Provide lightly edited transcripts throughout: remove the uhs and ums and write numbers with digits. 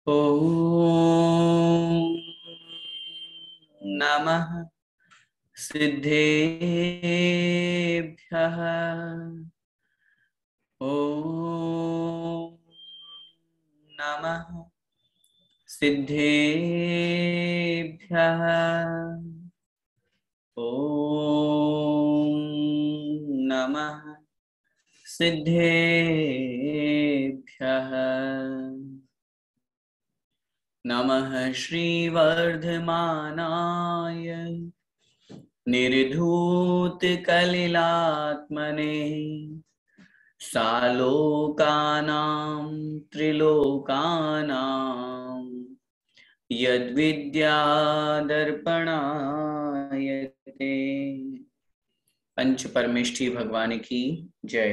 ॐ नमः सिद्धेभ्यः। ॐ नमः सिद्धेभ्यः। ॐ नमः सिद्धेभ्यः। नमः श्रीवर्धमानाय निर्धूतकलिलात्मने सालोकानां त्रिलोकानां यद्विद्यादर्पणायते। पंच परमेष्ठी भगवान की जय।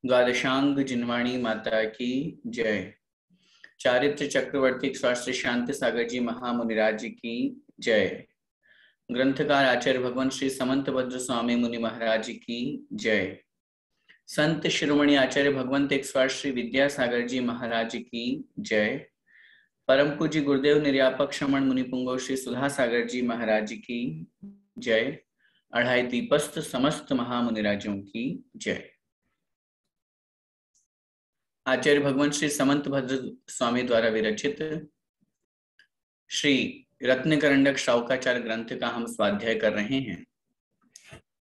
द्वादशांग जिनवाणी माता की जय। चारित्र चक्रवर्ती स्वास्थ्य शांति सागर जी महामुनिराज जी की जय। ग्रंथकार आचार्य भगवान श्री समंत भद्र स्वामी मुनि महाराज की जय। संत शिरोमणि आचार्य भगवंत एक श्री विद्यासागर जी महाराज की जय। परम पूज्य गुरुदेव निर्यापक श्रमण मुनि पुंगव श्री सुधा सागर जी महाराज की जय। अढ़ाई दीपस्थ समस्त महामुनिराजों की जय। आचार्य भगवान श्री समंत भद्र स्वामी द्वारा विरचित श्री रत्नकरंडक श्रावकाचार ग्रंथ का हम स्वाध्याय कर रहे हैं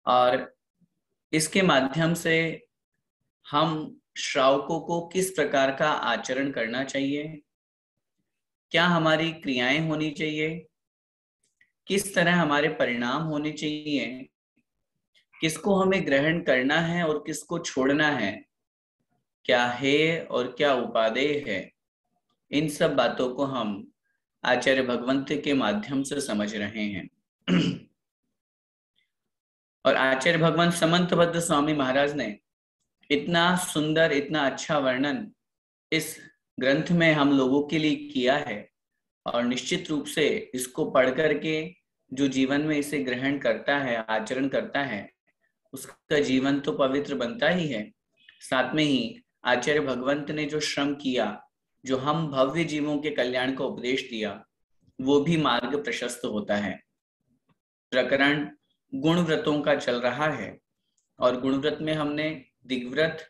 और इसके माध्यम से हम श्रावकों को किस प्रकार का आचरण करना चाहिए, क्या हमारी क्रियाएं होनी चाहिए, किस तरह हमारे परिणाम होने चाहिए, किसको हमें ग्रहण करना है और किसको छोड़ना है, क्या है और क्या उपादेय है, इन सब बातों को हम आचार्य भगवंत के माध्यम से समझ रहे हैं। और आचार्य भगवान समंत भद्र स्वामी महाराज ने इतना सुंदर, इतना अच्छा वर्णन इस ग्रंथ में हम लोगों के लिए किया है और निश्चित रूप से इसको पढ़ करके जो जीवन में इसे ग्रहण करता है, आचरण करता है, उसका जीवन तो पवित्र बनता ही है। साथ में ही आचार्य भगवंत ने जो श्रम किया, जो हम भव्य जीवों के कल्याण का उपदेश दिया, वो भी मार्ग प्रशस्त होता है। प्रकरण गुण व्रतों का चल रहा है और गुण व्रत में हमने दिग्व्रत,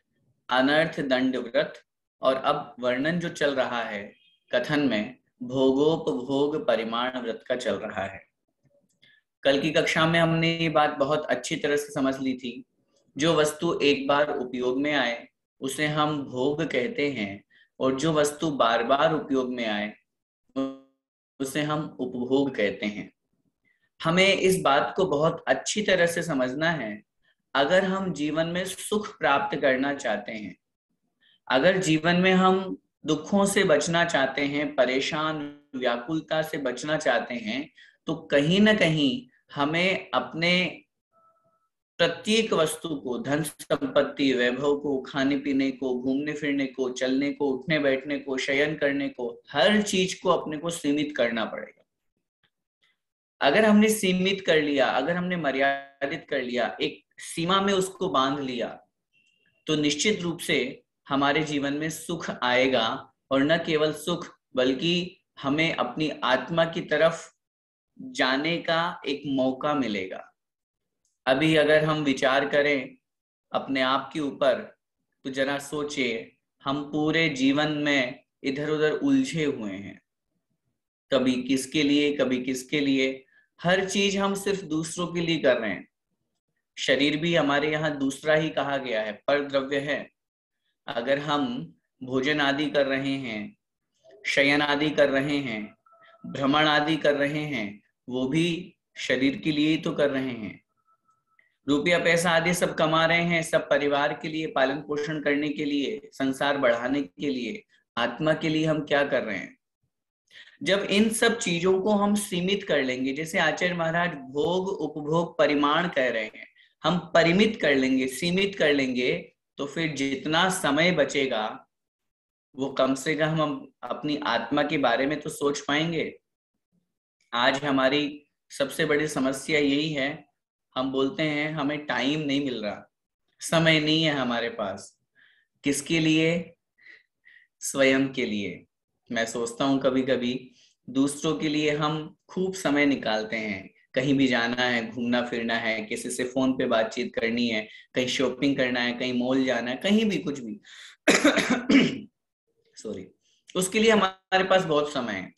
अनर्थ दंड व्रत और अब वर्णन जो चल रहा है कथन में भोगोपभोग परिमाण व्रत का चल रहा है। कल की कक्षा में हमने ये बात बहुत अच्छी तरह से समझ ली थी। जो वस्तु एक बार उपयोग में आए उसे हम भोग कहते हैं और जो वस्तु बार बार उपयोग में आए उसे हम उपभोग कहते हैं। हमें इस बात को बहुत अच्छी तरह से समझना है। अगर हम जीवन में सुख प्राप्त करना चाहते हैं, अगर जीवन में हम दुखों से बचना चाहते हैं, परेशान व्याकुलता से बचना चाहते हैं, तो कहीं ना कहीं हमें अपने प्रत्येक वस्तु को, धन संपत्ति, वैभव को, खाने पीने को, घूमने फिरने को, चलने को, उठने बैठने को, शयन करने को, हर चीज को अपने को सीमित करना पड़ेगा। अगर हमने सीमित कर लिया, अगर हमने मर्यादित कर लिया, एक सीमा में उसको बांध लिया, तो निश्चित रूप से हमारे जीवन में सुख आएगा और न केवल सुख बल्कि हमें अपनी आत्मा की तरफ जाने का एक मौका मिलेगा। अभी अगर हम विचार करें अपने आप के ऊपर तो जरा सोचिए, हम पूरे जीवन में इधर उधर उलझे हुए हैं, कभी किसके लिए कभी किसके लिए, हर चीज हम सिर्फ दूसरों के लिए कर रहे हैं। शरीर भी हमारे यहाँ दूसरा ही कहा गया है, पर द्रव्य है। अगर हम भोजन आदि कर रहे हैं, शयन आदि कर रहे हैं, भ्रमण आदि कर रहे हैं, वो भी शरीर के लिए ही तो कर रहे हैं। रुपया पैसा आदि सब कमा रहे हैं, सब परिवार के लिए, पालन पोषण करने के लिए, संसार बढ़ाने के लिए। आत्मा के लिए हम क्या कर रहे हैं? जब इन सब चीजों को हम सीमित कर लेंगे, जैसे आचार्य महाराज भोग उपभोग परिमाण कह रहे हैं, हम परिमित कर लेंगे, सीमित कर लेंगे, तो फिर जितना समय बचेगा वो कम से कम हम अपनी आत्मा के बारे में तो सोच पाएंगे। आज हमारी सबसे बड़ी समस्या यही है, हम बोलते हैं हमें टाइम नहीं मिल रहा, समय नहीं है हमारे पास। किसके लिए? स्वयं के लिए। मैं सोचता हूँ कभी कभी दूसरों के लिए हम खूब समय निकालते हैं, कहीं भी जाना है, घूमना फिरना है, किसी से फोन पे बातचीत करनी है, कहीं शॉपिंग करना है, कहीं मॉल जाना है, कहीं भी कुछ भी सॉरी, उसके लिए हमारे पास बहुत समय है।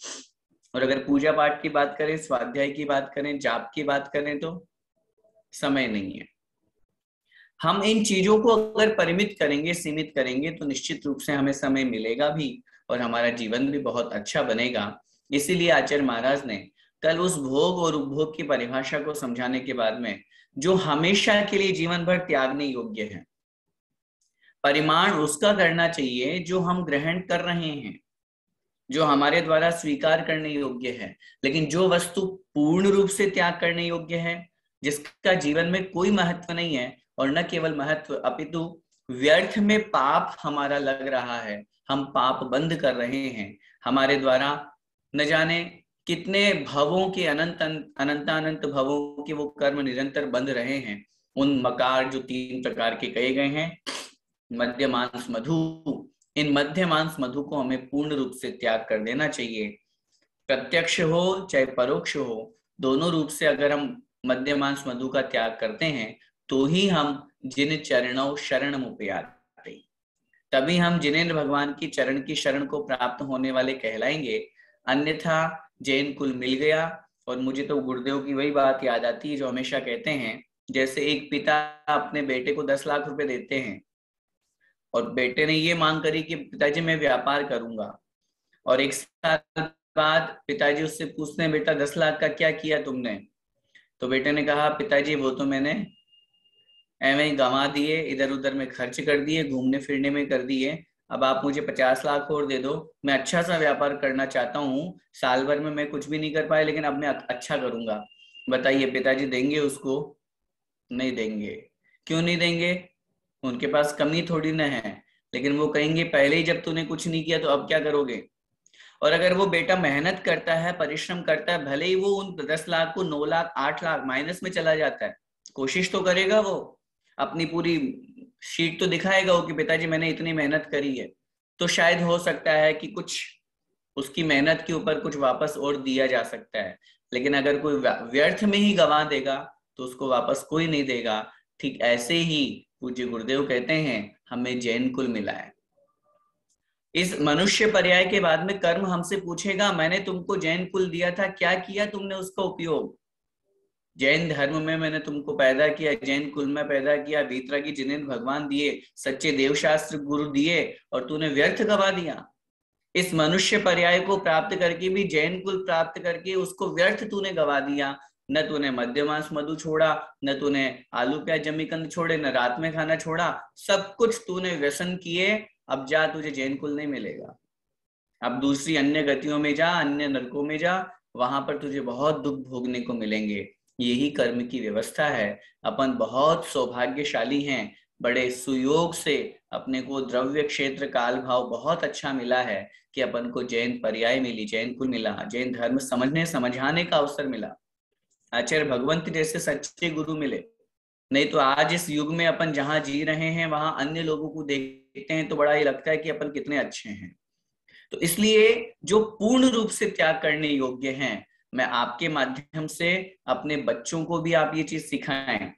और अगर पूजा पाठ की बात करें, स्वाध्याय की बात करें, जाप की बात करें, तो समय नहीं है। हम इन चीजों को अगर परिमित करेंगे, सीमित करेंगे, तो निश्चित रूप से हमें समय मिलेगा भी और हमारा जीवन भी बहुत अच्छा बनेगा। इसीलिए आचार्य महाराज ने कल उस भोग और उपभोग की परिभाषा को समझाने के बाद में, जो हमेशा के लिए जीवन भर त्यागने योग्य है, परिमाण उसका करना चाहिए जो हम ग्रहण कर रहे हैं, जो हमारे द्वारा स्वीकार करने योग्य है। लेकिन जो वस्तु पूर्ण रूप से त्याग करने योग्य है, जिसका जीवन में कोई महत्व नहीं है, और न केवल महत्व अपितु व्यर्थ में पाप हमारा लग रहा है, हम पाप बंद कर रहे हैं, हमारे द्वारा न जाने कितने भवों के अनंत भवों के वो कर्म निरंतर बंध रहे हैं। उन मकार जो 3 प्रकार के कहे गए हैं, मध्य मांस मधु, इन मध्य मांस मधु को हमें पूर्ण रूप से त्याग कर देना चाहिए। प्रत्यक्ष हो चाहे परोक्ष हो, दोनों रूप से अगर हम मध्य मांस मधु का त्याग करते हैं, तो ही हम जिन चरणों शरण मुपयाते, तभी हम जिनेन्द्र भगवान की चरण की शरण को प्राप्त होने वाले कहलाएंगे। अन्यथा जैन कुल मिल गया। और मुझे तो गुरुदेव की वही बात याद आती है जो हमेशा कहते हैं, जैसे एक पिता अपने बेटे को 10 लाख रुपए देते हैं और बेटे ने ये मांग करी कि पिताजी मैं व्यापार करूंगा, और 1 साल बाद पिताजी उससे पूछते हैं, बेटा 10 लाख का क्या किया तुमने? तो बेटे ने कहा, पिताजी वो तो मैंने एवं ही गंवा दिए, इधर उधर में खर्च कर दिए, घूमने फिरने में कर दिए। अब आप मुझे 50 लाख और दे दो, मैं अच्छा सा व्यापार करना चाहता हूँ, साल भर में मैं कुछ भी नहीं कर पाया, लेकिन अब मैं अच्छा करूंगा। बताइए पिताजी देंगे उसको? नहीं देंगे। क्यों नहीं देंगे? उनके पास कमी थोड़ी ना है, लेकिन वो कहेंगे पहले ही जब तूने कुछ नहीं किया तो अब क्या करोगे। और अगर वो बेटा मेहनत करता है, परिश्रम करता है, भले ही वो उन 10 लाख को 9 लाख 8 लाख माइनस में चला जाता है, कोशिश तो करेगा, वो अपनी पूरी शीट तो दिखाएगा वो कि पिताजी मैंने इतनी मेहनत करी है। तो शायद हो सकता है कि कुछ उसकी मेहनत के ऊपर कुछ वापस और दिया जा सकता है। लेकिन अगर कोई व्यर्थ में ही गंवा देगा तो उसको वापस कोई नहीं देगा। ठीक ऐसे ही पूज्य गुरुदेव कहते हैं, हमें जैन कुल मिला है। इस मनुष्य पर्याय के बाद में कर्म हमसे पूछेगा, मैंने तुमको जैन कुल दिया था, क्या किया तुमने उसका उपयोग? जैन धर्म में मैंने तुमको पैदा किया, जैन कुल में पैदा किया, वीतरागी जिनेन्द्र भगवान दिए, सच्चे देवशास्त्र गुरु दिए, और तूने व्यर्थ गवा दिया। इस मनुष्य पर्याय को प्राप्त करके भी, जैन कुल प्राप्त करके उसको व्यर्थ तूने गवा दिया। न तूने मध्य मांस मधु छोड़ा, न तूने आलू प्याज जमीकंद छोड़े, न रात में खाना छोड़ा, सब कुछ तूने व्यसन किए। अब जा, तुझे जैन कुल नहीं मिलेगा। अब दूसरी अन्य गतियों में जा, अन्य नरकों में जा, वहां पर तुझे बहुत दुख भोगने को मिलेंगे। यही कर्म की व्यवस्था है। अपन बहुत सौभाग्यशाली हैं, बड़े सुयोग से अपने को द्रव्य क्षेत्र काल भाव बहुत अच्छा मिला है कि अपन को जैन पर्याय मिली, जैन कुल मिला, जैन धर्म समझने समझाने का अवसर मिला, आचार्य भगवंत जैसे सच्चे गुरु मिले। नहीं तो आज इस युग में अपन जहां जी रहे हैं, वहां अन्य लोगों को देखते हैं तो बड़ा ही लगता है कि अपन कितने अच्छे हैं। तो इसलिए जो पूर्ण रूप से त्याग करने योग्य हैं, मैं आपके माध्यम से अपने बच्चों को भी आप ये चीज सिखाएं।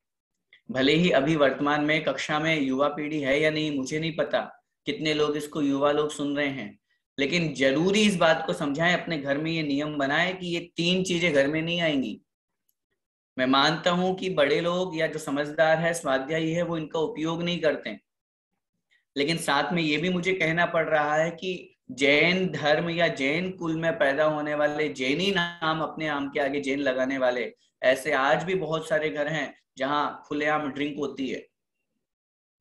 भले ही अभी वर्तमान में कक्षा में युवा पीढ़ी है या नहीं मुझे नहीं पता, कितने लोग इसको युवा लोग सुन रहे हैं, लेकिन जरूरी इस बात को समझाएं, अपने घर में ये नियम बनाएं कि ये 3 चीजें घर में नहीं आएंगी। मैं मानता हूं कि बड़े लोग या जो समझदार है, स्वाध्यायी है, वो इनका उपयोग नहीं करते, लेकिन साथ में ये भी मुझे कहना पड़ रहा है कि जैन धर्म या जैन कुल में पैदा होने वाले, जैनी नाम अपने आम के आगे जैन लगाने वाले, ऐसे आज भी बहुत सारे घर हैं जहां खुलेआम ड्रिंक होती है,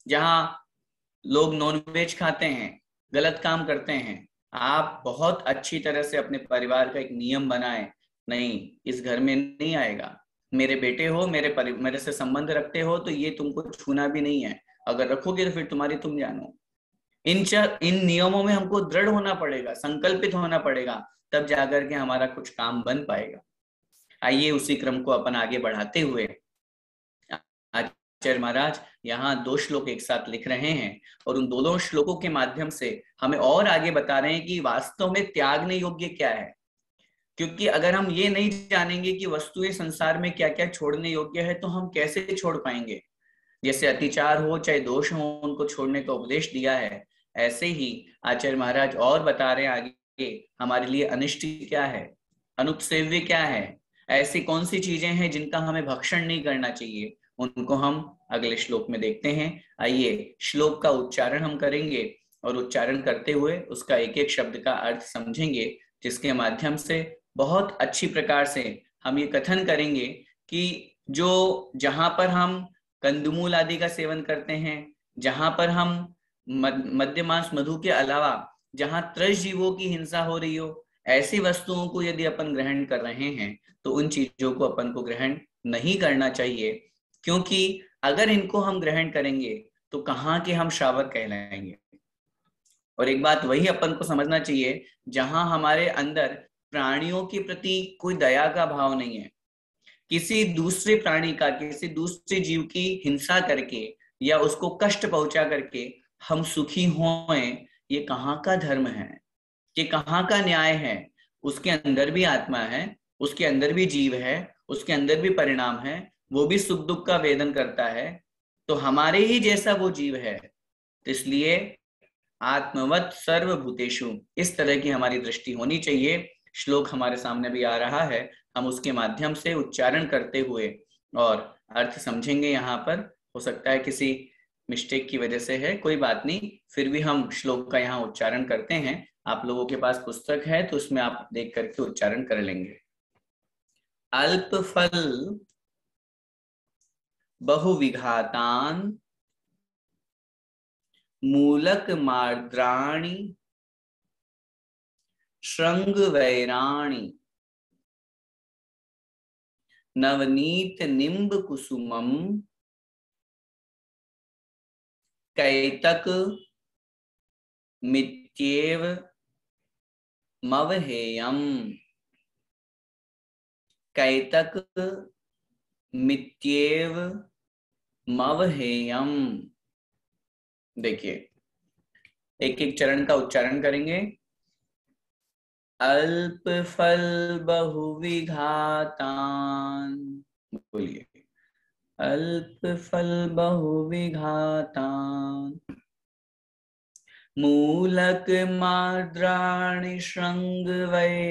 जहां लोग नॉनवेज खाते हैं, गलत काम करते हैं। आप बहुत अच्छी तरह से अपने परिवार का एक नियम बनाएं, नहीं इस घर में नहीं आएगा, मेरे बेटे हो, मेरे से संबंध रखते हो, तो ये तुमको छूना भी नहीं है, अगर रखोगे तो फिर तुम्हारी तुम जानो। इन नियमों में हमको दृढ़ होना पड़ेगा, संकल्पित होना पड़ेगा, तब जाकर के हमारा कुछ काम बन पाएगा। आइए उसी क्रम को अपन आगे बढ़ाते हुए आचार्य महाराज यहाँ 2 श्लोक एक साथ लिख रहे हैं और उन दोनों श्लोकों के माध्यम से हमें और आगे बता रहे हैं कि वास्तव में त्यागने योग्य क्या है। क्योंकि अगर हम ये नहीं जानेंगे कि वस्तुएं संसार में क्या क्या छोड़ने योग्य है तो हम कैसे छोड़ पाएंगे। जैसे अतिचार हो चाहे दोष हो, उनको छोड़ने का उपदेश दिया है, ऐसे ही आचार्य महाराज और बता रहे हैं आगे हमारे लिए अनिष्ट क्या है, अनुपसेव्य क्या है, ऐसी कौन सी चीजें हैं जिनका हमें भक्षण नहीं करना चाहिए, उनको हम अगले श्लोक में देखते हैं। आइए श्लोक का उच्चारण हम करेंगे और उच्चारण करते हुए उसका एक एक शब्द का अर्थ समझेंगे, जिसके माध्यम से बहुत अच्छी प्रकार से हम ये कथन करेंगे कि जो जहां पर हम कंदमूल आदि का सेवन करते हैं, जहां पर हम मद्य मांस मधु के अलावा जहां त्रस जीवों की हिंसा हो रही हो, ऐसी वस्तुओं को यदि अपन ग्रहण कर रहे हैं तो उन चीजों को अपन को ग्रहण नहीं करना चाहिए। क्योंकि अगर इनको हम ग्रहण करेंगे तो कहाँ के हम श्रावक कहलाएंगे। और एक बात वही अपन को समझना चाहिए, जहां हमारे अंदर प्राणियों के प्रति कोई दया का भाव नहीं है, किसी दूसरे प्राणी का, किसी दूसरे जीव की हिंसा करके या उसको कष्ट पहुंचा करके हम सुखी हों, ये कहाँ का धर्म है, ये कहाँ का न्याय है। उसके अंदर भी आत्मा है, उसके अंदर भी जीव है, उसके अंदर भी परिणाम है, वो भी सुख दुख का वेदन करता है, तो हमारे ही जैसा वो जीव है। तो इसलिए आत्मवत सर्वभूतेषु, इस तरह की हमारी दृष्टि होनी चाहिए। श्लोक हमारे सामने भी आ रहा है, हम उसके माध्यम से उच्चारण करते हुए और अर्थ समझेंगे। यहाँ पर हो सकता है किसी मिस्टेक की वजह से है, कोई बात नहीं, फिर भी हम श्लोक का यहाँ उच्चारण करते हैं। आप लोगों के पास पुस्तक है तो उसमें आप देख करके उच्चारण कर लेंगे। अल्प फल बहुविघातान मूलक मार्द्राणि श्रृंग वैराणि नवनीत निम्ब कुसुमम कैतक मित्येव मवहेयम। कैतक मित्येव मवहेयम। देखिए एक एक चरण का उच्चारण करेंगे। अल्प फल बहुविघातान, बोलिए, अल्प फल बहुविघातान मूलक मार्द्राणि श्रृंग वैराणि,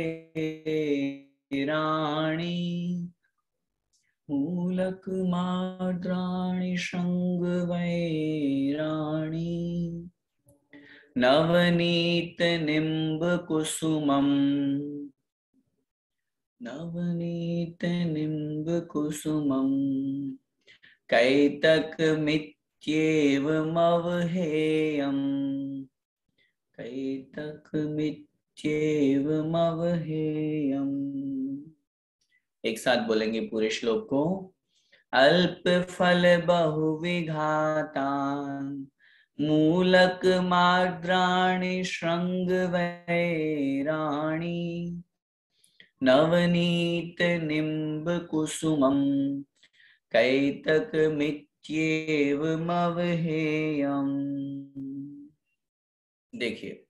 मूलक मार्द्राणि श्रृंग वैराणि नवनीत निम्ब कुसुमम, नवनीत निम्ब कुसुमम कैतक मित्येव मवहेयम, कैतक मित्येव मवहेयम। एक साथ बोलेंगे पूरे श्लोक को। अल्प फल बहुविघातान मूलक मार्द्राणि श्रृंग वैराणि नवनीत निम्ब कुसुमम कैतक मित्येव मवहेयम। देखिए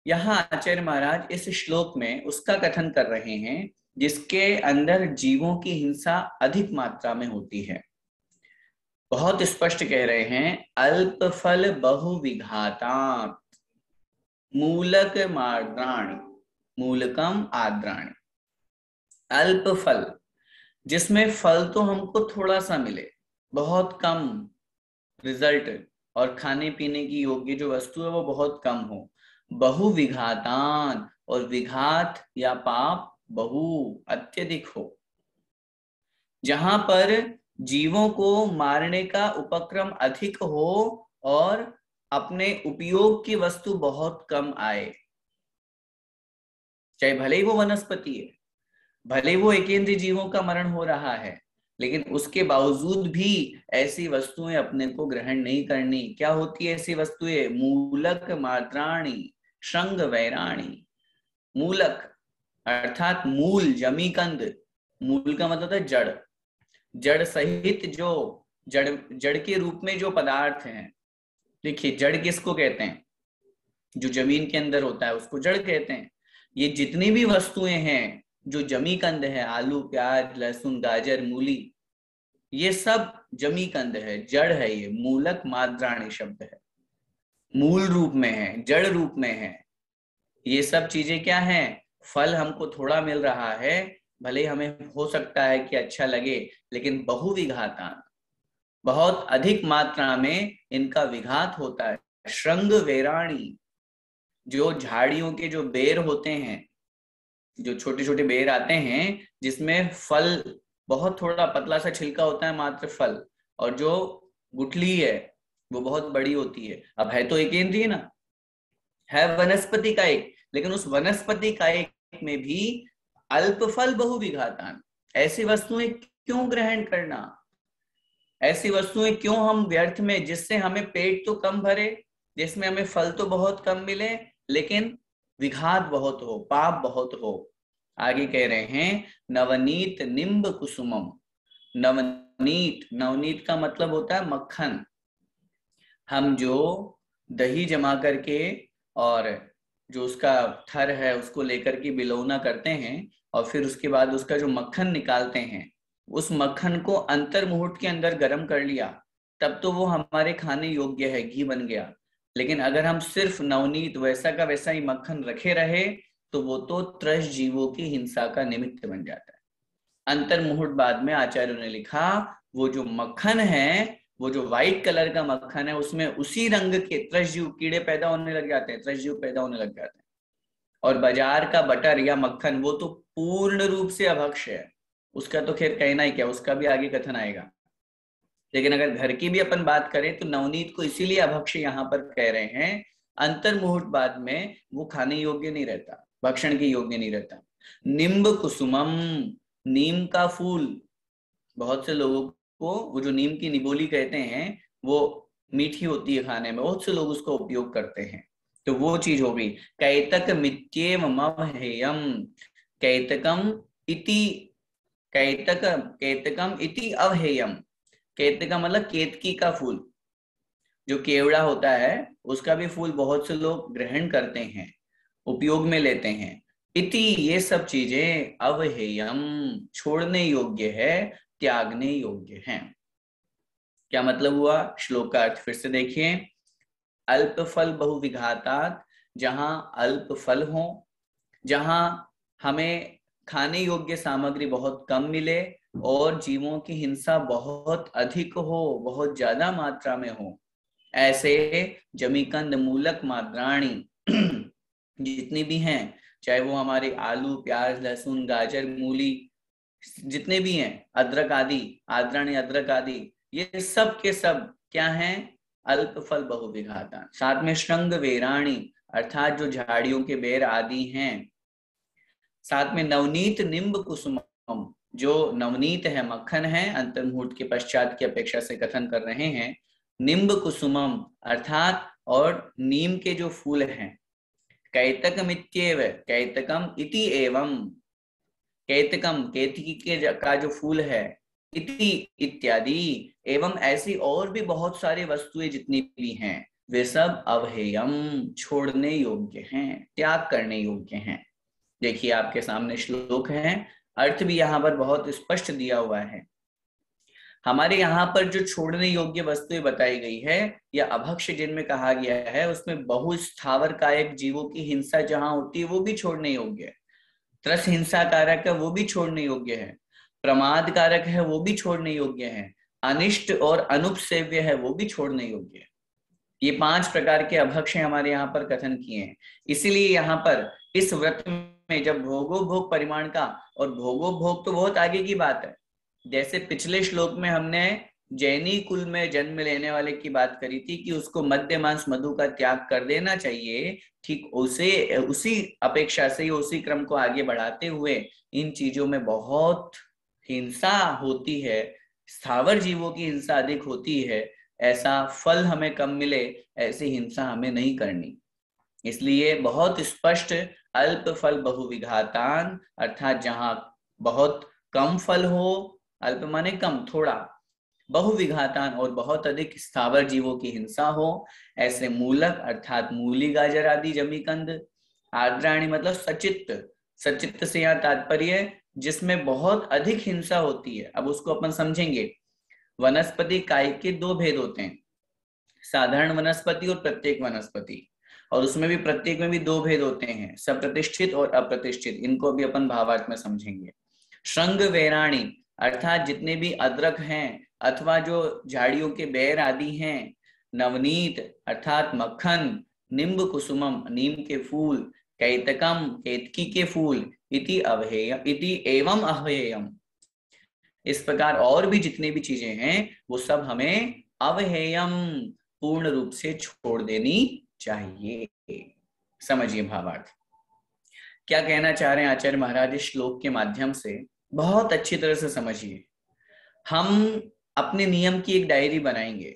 यहाँ आचार्य महाराज इस श्लोक में उसका कथन कर रहे हैं जिसके अंदर जीवों की हिंसा अधिक मात्रा में होती है। बहुत स्पष्ट कह रहे हैं, अल्प फल बहुविघातात् मूलक मार्द्राणि, मूलकम आद्राणि। अल्प फल, जिसमें फल तो हमको थोड़ा सा मिले, बहुत कम रिजल्ट, और खाने पीने की योग्य जो वस्तु है वो बहुत कम हो। बहुविघातान, और विघात या पाप बहु अत्यधिक हो, जहां पर जीवों को मारने का उपक्रम अधिक हो और अपने उपयोग की वस्तु बहुत कम आए। चाहे भले ही वो वनस्पति है, भले वो एकेंद्रीय जीवों का मरण हो रहा है, लेकिन उसके बावजूद भी ऐसी वस्तुएं अपने को ग्रहण नहीं करनी। क्या होती है ऐसी वस्तुएं? मूलक मार्द्राणि श्रृंग वैराणि। मूलक अर्थात मूल, जमी कंद। मूल का मतलब है जड़, जड़ सहित जो जड़, जड़ के रूप में जो पदार्थ हैं, देखिए जड़ किसको कहते हैं? जो जमीन के अंदर होता है उसको जड़ कहते हैं। ये जितनी भी वस्तुएं हैं जो जमी कंद है, आलू, प्याज, लहसुन, गाजर, मूली, ये सब जमी कंद है, जड़ है। ये मूलक माद्राणी शब्द है, मूल रूप में है, जड़ रूप में है। ये सब चीजें क्या हैं? फल हमको थोड़ा मिल रहा है, भले ही हमें हो सकता है कि अच्छा लगे, लेकिन बहुविघातान, बहुत अधिक मात्रा में इनका विघात होता है। श्रृंग वेराणी, जो झाड़ियों के जो बेर होते हैं, जो छोटे छोटे बेर आते हैं जिसमें फल, बहुत थोड़ा पतला सा छिलका होता है मात्र फल, और जो गुठली है वो बहुत बड़ी होती है। अब है तो एक इंद्रिय ना, है वनस्पति का एक, लेकिन उस वनस्पति का एक में भी अल्प फल बहुविघातान। ऐसी वस्तुएं क्यों ग्रहण करना? ऐसी वस्तुएं क्यों हम व्यर्थ में, जिससे हमें पेट तो कम भरे, जिसमें हमें फल तो बहुत कम मिले, लेकिन विघात बहुत हो, पाप बहुत हो। आगे कह रहे हैं नवनीत निम्ब कुसुमम। नवनीत, नवनीत का मतलब होता है मक्खन। हम जो दही जमा करके और जो उसका थर है उसको लेकर के बिलौना करते हैं, और फिर उसके बाद उसका जो मक्खन निकालते हैं, उस मक्खन को अंतर मुहूर्त के अंदर गर्म कर लिया, तब तो वो हमारे खाने योग्य है, घी बन गया। लेकिन अगर हम सिर्फ नवनीत वैसा का वैसा ही मक्खन रखे रहे, तो वो तो त्रस जीवों की हिंसा का निमित्त बन जाता है। अंतर मुहूर्त बाद में आचार्यों ने लिखा, वो जो मक्खन है, वो जो व्हाइट कलर का मक्खन है, उसमें उसी रंग के त्रसजीव कीड़े पैदा होने लग जाते हैं, त्रसजीव पैदा होने लग जाते हैं। और बाजार का बटर या मक्खन वो तो पूर्ण रूप से अभक्ष्य है, उसका तो खैर कहना ही क्या, उसका भी आगे कथन आएगा। लेकिन अगर घर की भी अपन बात करें तो नवनीत को इसीलिए अभक्ष्य यहाँ पर कह रहे हैं, अंतर मुहूर्त बाद में वो खाने योग्य नहीं रहता, भक्षण के योग्य नहीं रहता। निम्ब कुसुमम, नीम का फूल, बहुत से लोगों को वो जो नीम की निबोली कहते हैं वो मीठी होती है खाने में, बहुत से लोग उसको उपयोग करते हैं, तो वो चीज हो गई। कैतक मित्येव महेयम, कैतकम इति, कैतक, कैतकम इति अवहेयम। कैतका मतलब केतकी का फूल, जो केवड़ा होता है उसका भी फूल बहुत से लोग ग्रहण करते हैं, उपयोग में लेते हैं। इति, ये सब चीजें अवहेयम, छोड़ने योग्य है, त्यागने योग्य हैं। क्या मतलब हुआ? श्लोक का अर्थ फिर से देखिए। अल्प फल बहुविघातात्, जहां अल्प फल हो, जहां हमें खाने योग्य सामग्री बहुत कम मिले और जीवों की हिंसा बहुत अधिक हो, बहुत ज्यादा मात्रा में हो, ऐसे जमीकंद मूलक माद्राणी जितनी भी हैं, चाहे वो हमारे आलू, प्याज, लहसुन, गाजर, मूली, जितने भी हैं, अदरक आदि, आद्राणी, अदरक आदि, ये सब के सब क्या हैं? अल्प फल बहुविघाता। साथ में श्रृंग वेराणी, अर्थात जो झाड़ियों के बेर आदि हैं। साथ में नवनीत निम्ब कुसुमम, जो नवनीत है, मक्खन है, अंतर्मुहूर्त के पश्चात की अपेक्षा से कथन कर रहे हैं। निम्ब कुसुमम अर्थात, और नीम के जो फूल हैं। कैतकम इत्येव, कैतकम इति एवं, कैतकम केतकी के का जो फूल है, इति इत्यादि, एवं ऐसी और भी बहुत सारी वस्तुएं जितनी भी हैं, वे सब अवहेयम, छोड़ने योग्य हैं, त्याग करने योग्य हैं। देखिए आपके सामने श्लोक है, अर्थ भी यहाँ पर बहुत स्पष्ट दिया हुआ है। हमारे यहाँ पर जो छोड़ने योग्य वस्तुएं बताई गई है, या अभक्ष्य जिनमें कहा गया है, उसमें बहुस्थावर कायक जीवों की हिंसा जहां होती है वो भी छोड़ने योग्य है, त्रस हिंसा कारक है वो भी छोड़ने योग्य है, प्रमाद कारक है वो भी छोड़ने योग्य है, अनिष्ट और अनुपसेव्य है वो भी छोड़ने योग्य है। ये 5 प्रकार के अभक्ष्य हमारे यहाँ पर कथन किए हैं। इसीलिए यहाँ पर इस व्रत में जब भोगो भोग परिमाण का, और भोगो भोग तो बहुत आगे की बात है, जैसे पिछले श्लोक में हमने जैनी कुल में जन्म लेने वाले की बात करी थी कि उसको मद्य मांस मधु का त्याग कर देना चाहिए, ठीक उसी अपेक्षा से, उसी क्रम को आगे बढ़ाते हुए इन चीजों में बहुत हिंसा होती है, स्थावर जीवों की हिंसा अधिक होती है, ऐसा फल हमें कम मिले, ऐसी हिंसा हमें नहीं करनी। इसलिए बहुत स्पष्ट अल्प फल बहुविघातान, अर्थात जहां बहुत कम फल हो, अल्प माने कम, थोड़ा, बहुविघातान और बहुत अधिक स्थावर जीवों की हिंसा हो, ऐसे मूलक अर्थात मूली, गाजर आदि जमीकंद। आर्द्राणी मतलब सचित्त, सचित्त से यहाँ तात्पर्य जिसमें बहुत अधिक हिंसा होती है। अब उसको अपन समझेंगे। वनस्पति काय के दो भेद होते हैं, साधारण वनस्पति और प्रत्येक वनस्पति, और उसमें भी प्रत्येक में भी दो भेद होते हैं, सप्रतिष्ठित और अप्रतिष्ठित। इनको भी अपन भावार्थ में समझेंगे। श्रृंग वेराणी अर्थात जितने भी अदरक हैं अथवा जो झाड़ियों के बेर आदि हैं। नवनीत अर्थात मक्खन। निम्ब कुसुमम नीम के फूल। कैतकम केतकी के फूल। इति अवहेय इति एवं अवहेयम। इस प्रकार और भी जितने भी चीजें हैं वो सब हमें अवहेयम पूर्ण रूप से छोड़ देनी चाहिए। समझिए भावार्थ क्या कहना चाह रहे हैं आचार्य महाराज इस श्लोक के माध्यम से, बहुत अच्छी तरह से समझिए। हम अपने नियम की एक डायरी बनाएंगे।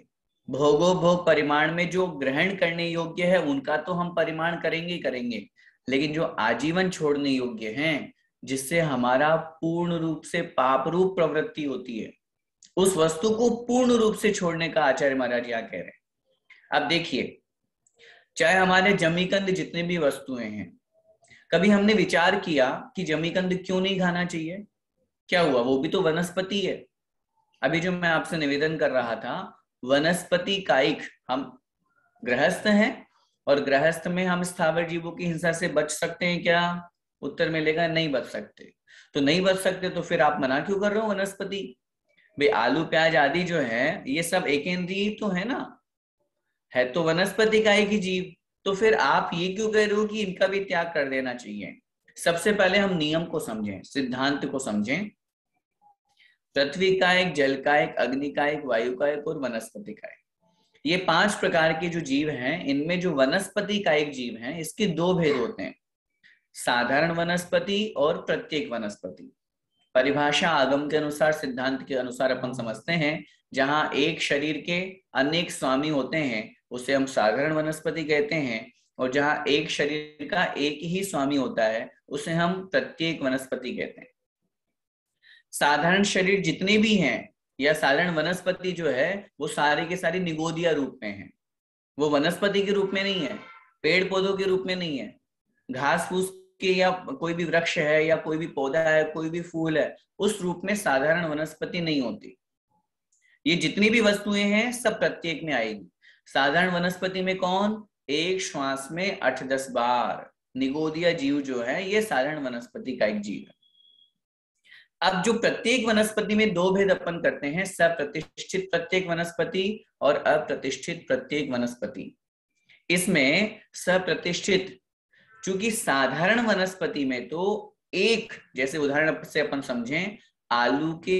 भोगो भोग परिमाण में जो ग्रहण करने योग्य है उनका तो हम परिमाण करेंगे ही करेंगे, लेकिन जो आजीवन छोड़ने योग्य हैं, जिससे हमारा पूर्ण रूप से पाप रूप प्रवृत्ति होती है, उस वस्तु को पूर्ण रूप से छोड़ने का आचार्य महाराज यहाँ कह रहे हैं। अब देखिए, चाहे हमारे जमीकंद जितने भी वस्तुएं हैं, कभी हमने विचार किया कि जमीकंद क्यों नहीं खाना चाहिए? क्या हुआ, वो भी तो वनस्पति है। अभी जो मैं आपसे निवेदन कर रहा था, वनस्पति कायिक हम गृहस्थ हैं, और गृहस्थ में हम स्थावर जीवों की हिंसा से बच सकते हैं क्या? उत्तर मिलेगा नहीं बच सकते। तो नहीं बच सकते तो फिर आप मना क्यों कर रहे हो वनस्पति? भाई आलू प्याज आदि जो है ये सब एकेंद्रीय तो है ना, है तो वनस्पति का एक ही जीव। तो फिर आप ये क्यों कह रहे हो कि इनका भी त्याग कर देना चाहिए? सबसे पहले हम नियम को समझें, सिद्धांत को समझें। पृथ्वी का एक, जल का एक, अग्नि का एक, वायु का एक और वनस्पति का एक, ये 5 प्रकार के जो जीव हैं, इनमें जो वनस्पति का एक जीव है, इसके 2 भेद होते हैं, साधारण वनस्पति और प्रत्येक वनस्पति। परिभाषा आगम के अनुसार, सिद्धांत के अनुसार अपन समझते हैं, जहां एक शरीर के अनेक स्वामी होते हैं उसे हम साधारण वनस्पति कहते हैं, और जहां एक शरीर का एक ही स्वामी होता है उसे हम प्रत्येक वनस्पति कहते हैं। साधारण शरीर जितने भी हैं या साधारण वनस्पति जो है वो सारे के सारे निगोदिया रूप में है, वो वनस्पति के रूप में नहीं है, पेड़ पौधों के रूप में नहीं है, घास फूस के या कोई भी वृक्ष है या कोई भी पौधा है, कोई भी फूल है, उस रूप में साधारण वनस्पति नहीं होती। ये जितनी भी वस्तुएं हैं सब प्रत्येक में आएगी। साधारण वनस्पति में कौन? एक श्वास में 8-10 बार निगोदिया जीव जो है ये साधारण वनस्पति का एक जीव है। अब जो प्रत्येक वनस्पति में 2 भेद अपन करते हैं, सप्रतिष्ठित प्रत्येक वनस्पति और अप्रतिष्ठित प्रत्येक वनस्पति। इसमें सप्रतिष्ठित, चूंकि साधारण वनस्पति में तो एक, जैसे उदाहरण से अपन समझें, आलू के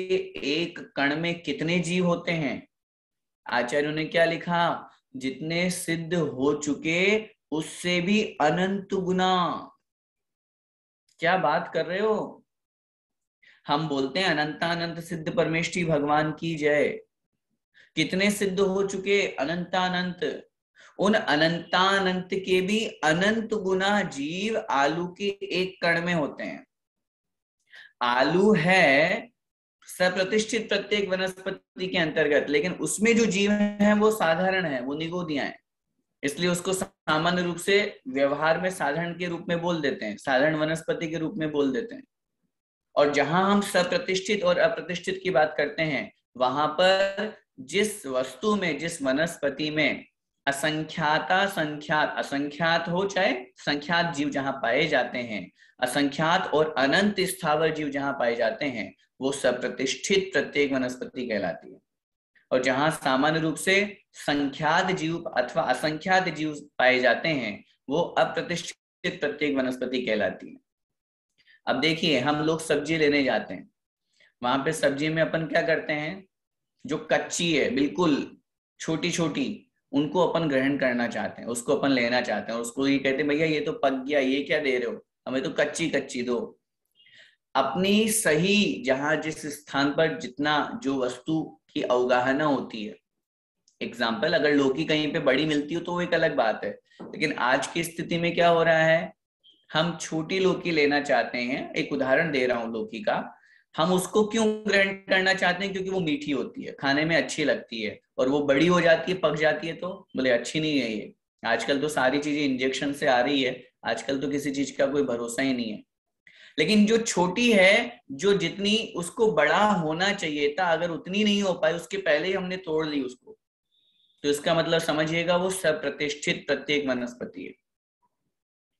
एक कण में कितने जीव होते हैं? आचार्यों ने क्या लिखा? जितने सिद्ध हो चुके उससे भी अनंत गुना। क्या बात कर रहे हो? हम बोलते हैं अनंतानंत सिद्ध परमेष्ठी भगवान की जय। कितने सिद्ध हो चुके? अनंतानंत। उन अनंतानंत के भी अनंत गुना जीव आलू के एक कण में होते हैं। आलू है सप्रतिष्ठित प्रत्येक वनस्पति के अंतर्गत, लेकिन उसमें जो जीव है वो साधारण है, वो निगोदियां हैं, इसलिए उसको सामान्य रूप से व्यवहार में साधारण के रूप में बोल देते हैं, साधारण वनस्पति के रूप में बोल देते हैं। और जहां हम सप्रतिष्ठित और अप्रतिष्ठित की बात करते हैं, वहां पर जिस वस्तु में, जिस वनस्पति में असंख्याता संख्यात, असंख्यात हो चाहे संख्यात जीव जहां पाए जाते हैं, असंख्यात और अनंत स्थावर जीव जहां पाए जाते हैं, वो सप्रतिष्ठित प्रत्येक वनस्पति कहलाती है। और जहां सामान्य रूप से संख्यात जीव अथवा असंख्यात जीव पाए जाते हैं, वो अप्रतिष्ठित प्रत्येक वनस्पति कहलाती है। अब देखिए, हम लोग सब्जी लेने जाते हैं, वहां पे सब्जी में अपन क्या करते हैं, जो कच्ची है बिल्कुल छोटी छोटी, उनको अपन ग्रहण करना चाहते हैं, उसको अपन लेना चाहते हैं, और उसको ये कहते हैं भैया ये तो पक गया, ये क्या दे रहे हो, हमें तो कच्ची कच्ची दो। अपनी सही जहां जिस स्थान पर जितना जो वस्तु की अवगाहना होती है, एग्जाम्पल अगर लौकी कहीं पे बड़ी मिलती हो तो वो एक अलग बात है, लेकिन आज की स्थिति में क्या हो रहा है, हम छोटी लौकी लेना चाहते हैं। एक उदाहरण दे रहा हूं लौकी का। हम उसको क्यों ग्रहण करना चाहते हैं? क्योंकि वो मीठी होती है, खाने में अच्छी लगती है, और वो बड़ी हो जाती है, पक जाती है, तो बोले अच्छी नहीं है ये। आजकल तो सारी चीजें इंजेक्शन से आ रही है, आजकल तो किसी चीज का कोई भरोसा ही नहीं है। लेकिन जो छोटी है, जो जितनी उसको बड़ा होना चाहिए था, अगर उतनी नहीं हो पाई, उसके पहले ही हमने तोड़ ली उसको, तो इसका मतलब समझिएगा वो सप्रतिष्ठित प्रत्येक वनस्पति है।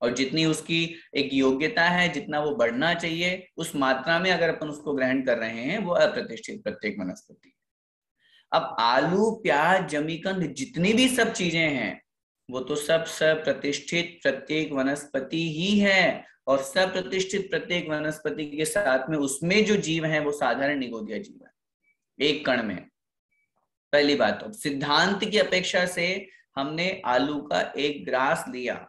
और जितनी उसकी एक योग्यता है, जितना वो बढ़ना चाहिए, उस मात्रा में अगर अपन उसको ग्रहण कर रहे हैं, वो अप्रतिष्ठित प्रत्येक वनस्पति। अब आलू, प्याज, जमीकंद, जितनी भी सब चीजें हैं, वो तो सब सप्रतिष्ठित प्रत्येक वनस्पति ही है। और सप्रतिष्ठित प्रत्येक वनस्पति के साथ में उसमें जो जीव है वो साधारण निगोदिया जीव है, एक कण में। पहली बात तो सिद्धांत की अपेक्षा से हमने आलू का एक ग्रास लिया,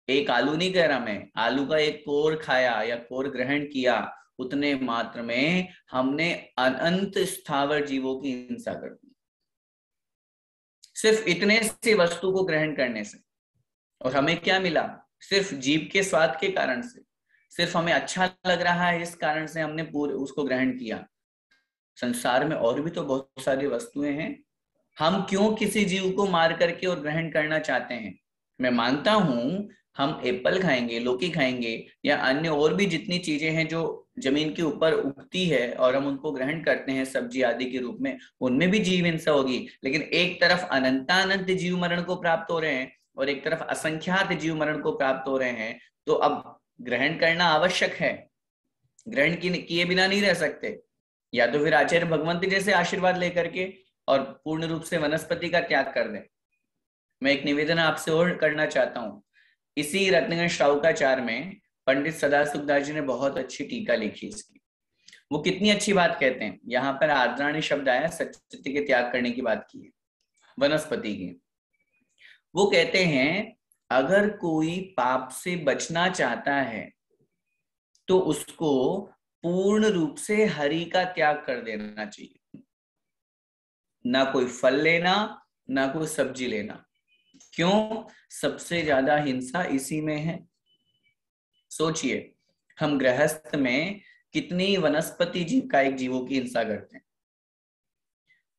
एक आलू नहीं कह रहा मैं, आलू का एक कोर खाया या कोर ग्रहण किया, उतने मात्र में हमने अनंत स्थावर जीवों की हिंसा कर दी, सिर्फ इतने से वस्तु को ग्रहण करने से। और हमें क्या मिला? सिर्फ जीव के स्वाद के कारण से, सिर्फ हमें अच्छा लग रहा है इस कारण से हमने पूरे उसको ग्रहण किया। संसार में और भी तो बहुत सारी वस्तुएं हैं, हम क्यों किसी जीव को मार करके और ग्रहण करना चाहते हैं? मैं मानता हूं हम एप्पल खाएंगे, लौकी खाएंगे, या अन्य और भी जितनी चीजें हैं जो जमीन के ऊपर उगती है और हम उनको ग्रहण करते हैं सब्जी आदि के रूप में, उनमें भी जीव हिंसा होगी। लेकिन एक तरफ अनंतानंत जीव मरण को प्राप्त हो रहे हैं और एक तरफ असंख्यात जीव मरण को प्राप्त हो रहे हैं, तो अब ग्रहण करना आवश्यक है, ग्रहण किए बिना नहीं रह सकते। या तो फिर आचार्य भगवंत जैसे आशीर्वाद लेकर के और पूर्ण रूप से वनस्पति का त्याग कर दें। मैं एक निवेदन आपसे और करना चाहता हूं, इसी रत्नगंज श्रावकाचार में पंडित सदाशिवदास जी ने बहुत अच्छी टीका लिखी इसकी। वो कितनी अच्छी बात कहते हैं, यहाँ पर आर्द्राणी शब्द आया, सचित्त के त्याग करने की बात की है, वनस्पति की। वो कहते हैं अगर कोई पाप से बचना चाहता है तो उसको पूर्ण रूप से हरि का त्याग कर देना चाहिए, ना कोई फल लेना, ना कोई सब्जी लेना। क्यों? सबसे ज्यादा हिंसा इसी में है। सोचिए, हम गृहस्थ में कितनी वनस्पति जीव का एक जीवों की हिंसा करते हैं।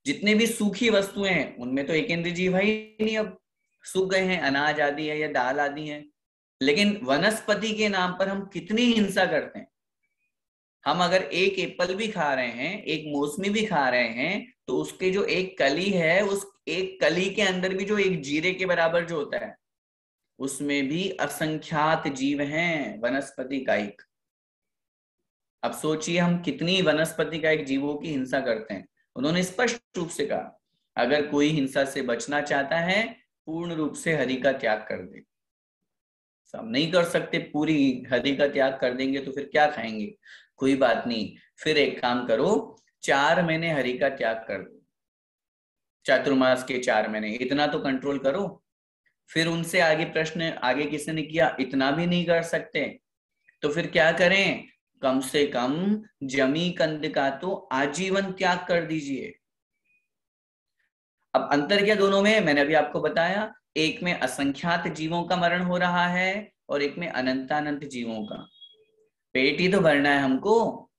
जितने भी सूखी वस्तुएं हैं उनमें तो एक इंद्रिय जीव है ही नहीं, अब सूख गए हैं, अनाज आदि है या दाल आदि है। लेकिन वनस्पति के नाम पर हम कितनी हिंसा करते हैं। हम अगर एक एप्पल भी खा रहे हैं, एक मौसमी भी खा रहे हैं, तो उसके जो एक कली है, उस एक कली के अंदर भी जो एक जीरे के बराबर जो होता है, उसमें भी असंख्यात जीव हैं वनस्पति का एक। अब सोचिए हम कितनी वनस्पति का एक जीवों की हिंसा करते हैं। उन्होंने स्पष्ट रूप से कहा अगर कोई हिंसा से बचना चाहता है, पूर्ण रूप से हरि का त्याग कर दे। हम नहीं कर सकते, पूरी हरि का त्याग कर देंगे तो फिर क्या खाएंगे? कोई बात नहीं, फिर एक काम करो, 4 महीने हरि का त्याग कर दो, चातुर्मास के 4 महीने, इतना तो कंट्रोल करो। फिर उनसे आगे प्रश्न आगे किसी ने किया, इतना भी नहीं कर सकते तो फिर क्या करें? कम से कम जमी कंद का तो आजीवन त्याग कर दीजिए। अब अंतर क्या दोनों में? मैंने अभी आपको बताया, एक में असंख्यात जीवों का मरण हो रहा है और एक में अनंतानंत जीवों का। पेट ही तो भरना है हमको,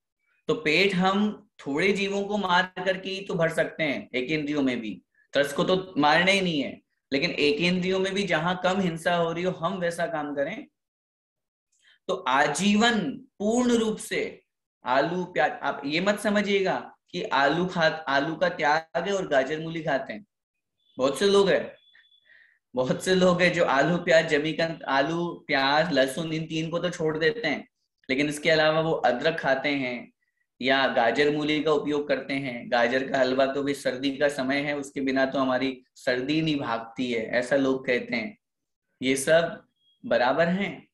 तो पेट हम थोड़े जीवों को मार करके ही तो भर सकते हैं, एक इंद्रियों में भी। तरस को तो मारना ही नहीं है, लेकिन एक इंद्रियों में भी जहां कम हिंसा हो रही हो हम वैसा काम करें तो आजीवन पूर्ण रूप से। आलू प्याज, आप ये मत समझिएगा कि आलू का त्याग है और गाजर मूली खाते हैं। बहुत से लोग हैं, बहुत से लोग हैं जो आलू प्याज जमीकंद, आलू प्याज लहसुन, इन 3 को तो छोड़ देते हैं, लेकिन इसके अलावा वो अदरक खाते हैं या गाजर मूली का उपयोग करते हैं। गाजर का हलवा तो भी सर्दी का समय है, उसके बिना तो हमारी सर्दी नहीं भागती है, ऐसा लोग कहते हैं। ये सब बराबर हैं,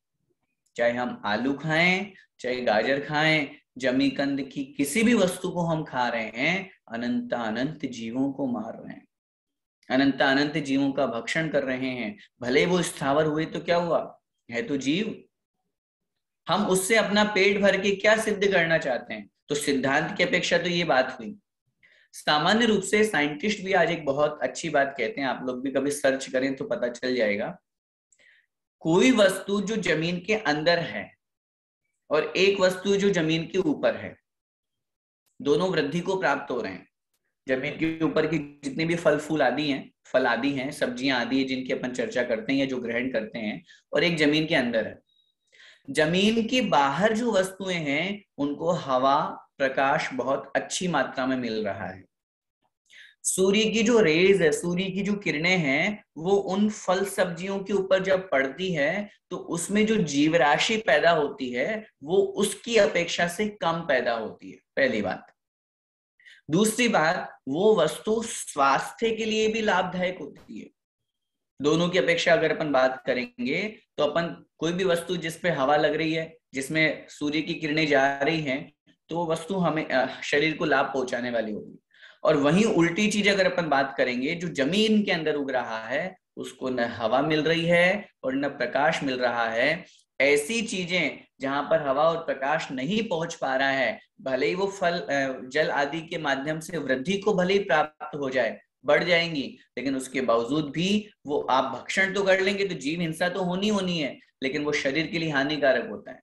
चाहे हम आलू खाएं चाहे गाजर खाएं, जमीकंद की किसी भी वस्तु को हम खा रहे हैं, अनंत अनंत जीवों को मार रहे हैं, अनंत अनंत जीवों का भक्षण कर रहे हैं। भले वो स्थावर हुए तो क्या हुआ, है तो जीव। हम उससे अपना पेट भर के क्या सिद्ध करना चाहते हैं? तो सिद्धांत की अपेक्षा तो ये बात हुई। सामान्य रूप से साइंटिस्ट भी आज एक बहुत अच्छी बात कहते हैं, आप लोग भी कभी सर्च करें तो पता चल जाएगा। कोई वस्तु जो जमीन के अंदर है और एक वस्तु जो जमीन के ऊपर है, दोनों वृद्धि को प्राप्त हो रहे हैं। जमीन के ऊपर की जितने भी फल आदि हैं, सब्जियां आदि है जिनकी अपन चर्चा करते हैं या जो ग्रहण करते हैं, और एक जमीन के अंदर है। जमीन के बाहर जो वस्तुएं हैं उनको हवा, प्रकाश बहुत अच्छी मात्रा में मिल रहा है। सूर्य की जो रेज है, सूर्य की जो किरणें हैं, वो उन फल सब्जियों के ऊपर जब पड़ती है तो उसमें जो जीव राशि पैदा होती है वो उसकी अपेक्षा से कम पैदा होती है, पहली बात। दूसरी बात, वो वस्तु स्वास्थ्य के लिए भी लाभदायक होती है। दोनों की अपेक्षा अगर अपन बात करेंगे तो अपन कोई भी वस्तु जिसपे हवा लग रही है, जिसमें सूर्य की किरणें जा रही हैं, तो वो वस्तु हमें शरीर को लाभ पहुंचाने वाली होगी। और वहीं उल्टी चीज अगर अपन बात करेंगे, जो जमीन के अंदर उग रहा है उसको न हवा मिल रही है और न प्रकाश मिल रहा है। ऐसी चीजें जहां पर हवा और प्रकाश नहीं पहुंच पा रहा है, भले ही वो फल जल आदि के माध्यम से वृद्धि को भले ही प्राप्त हो जाए, बढ़ जाएंगी, लेकिन उसके बावजूद भी वो आप भक्षण तो कर लेंगे तो जीव हिंसा तो होनी होनी है, लेकिन वो शरीर के लिए हानिकारक होता है।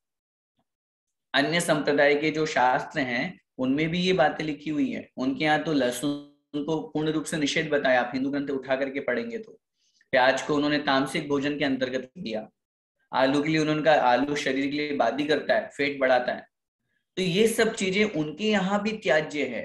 अन्य संप्रदाय के जो शास्त्र हैं उनमें भी ये बातें लिखी हुई है। उनके यहाँ तो लहसुन को पूर्ण रूप से निषेध बताया, आप हिंदू ग्रंथ उठा करके पढ़ेंगे तो। प्याज को उन्होंने तामसिक भोजन के अंतर्गत दिया। आलू के लिए उन्होंने कहा आलू शरीर के लिए बादी करता है, पेट बढ़ाता है। तो ये सब चीजें उनके यहाँ भी त्याज्य है।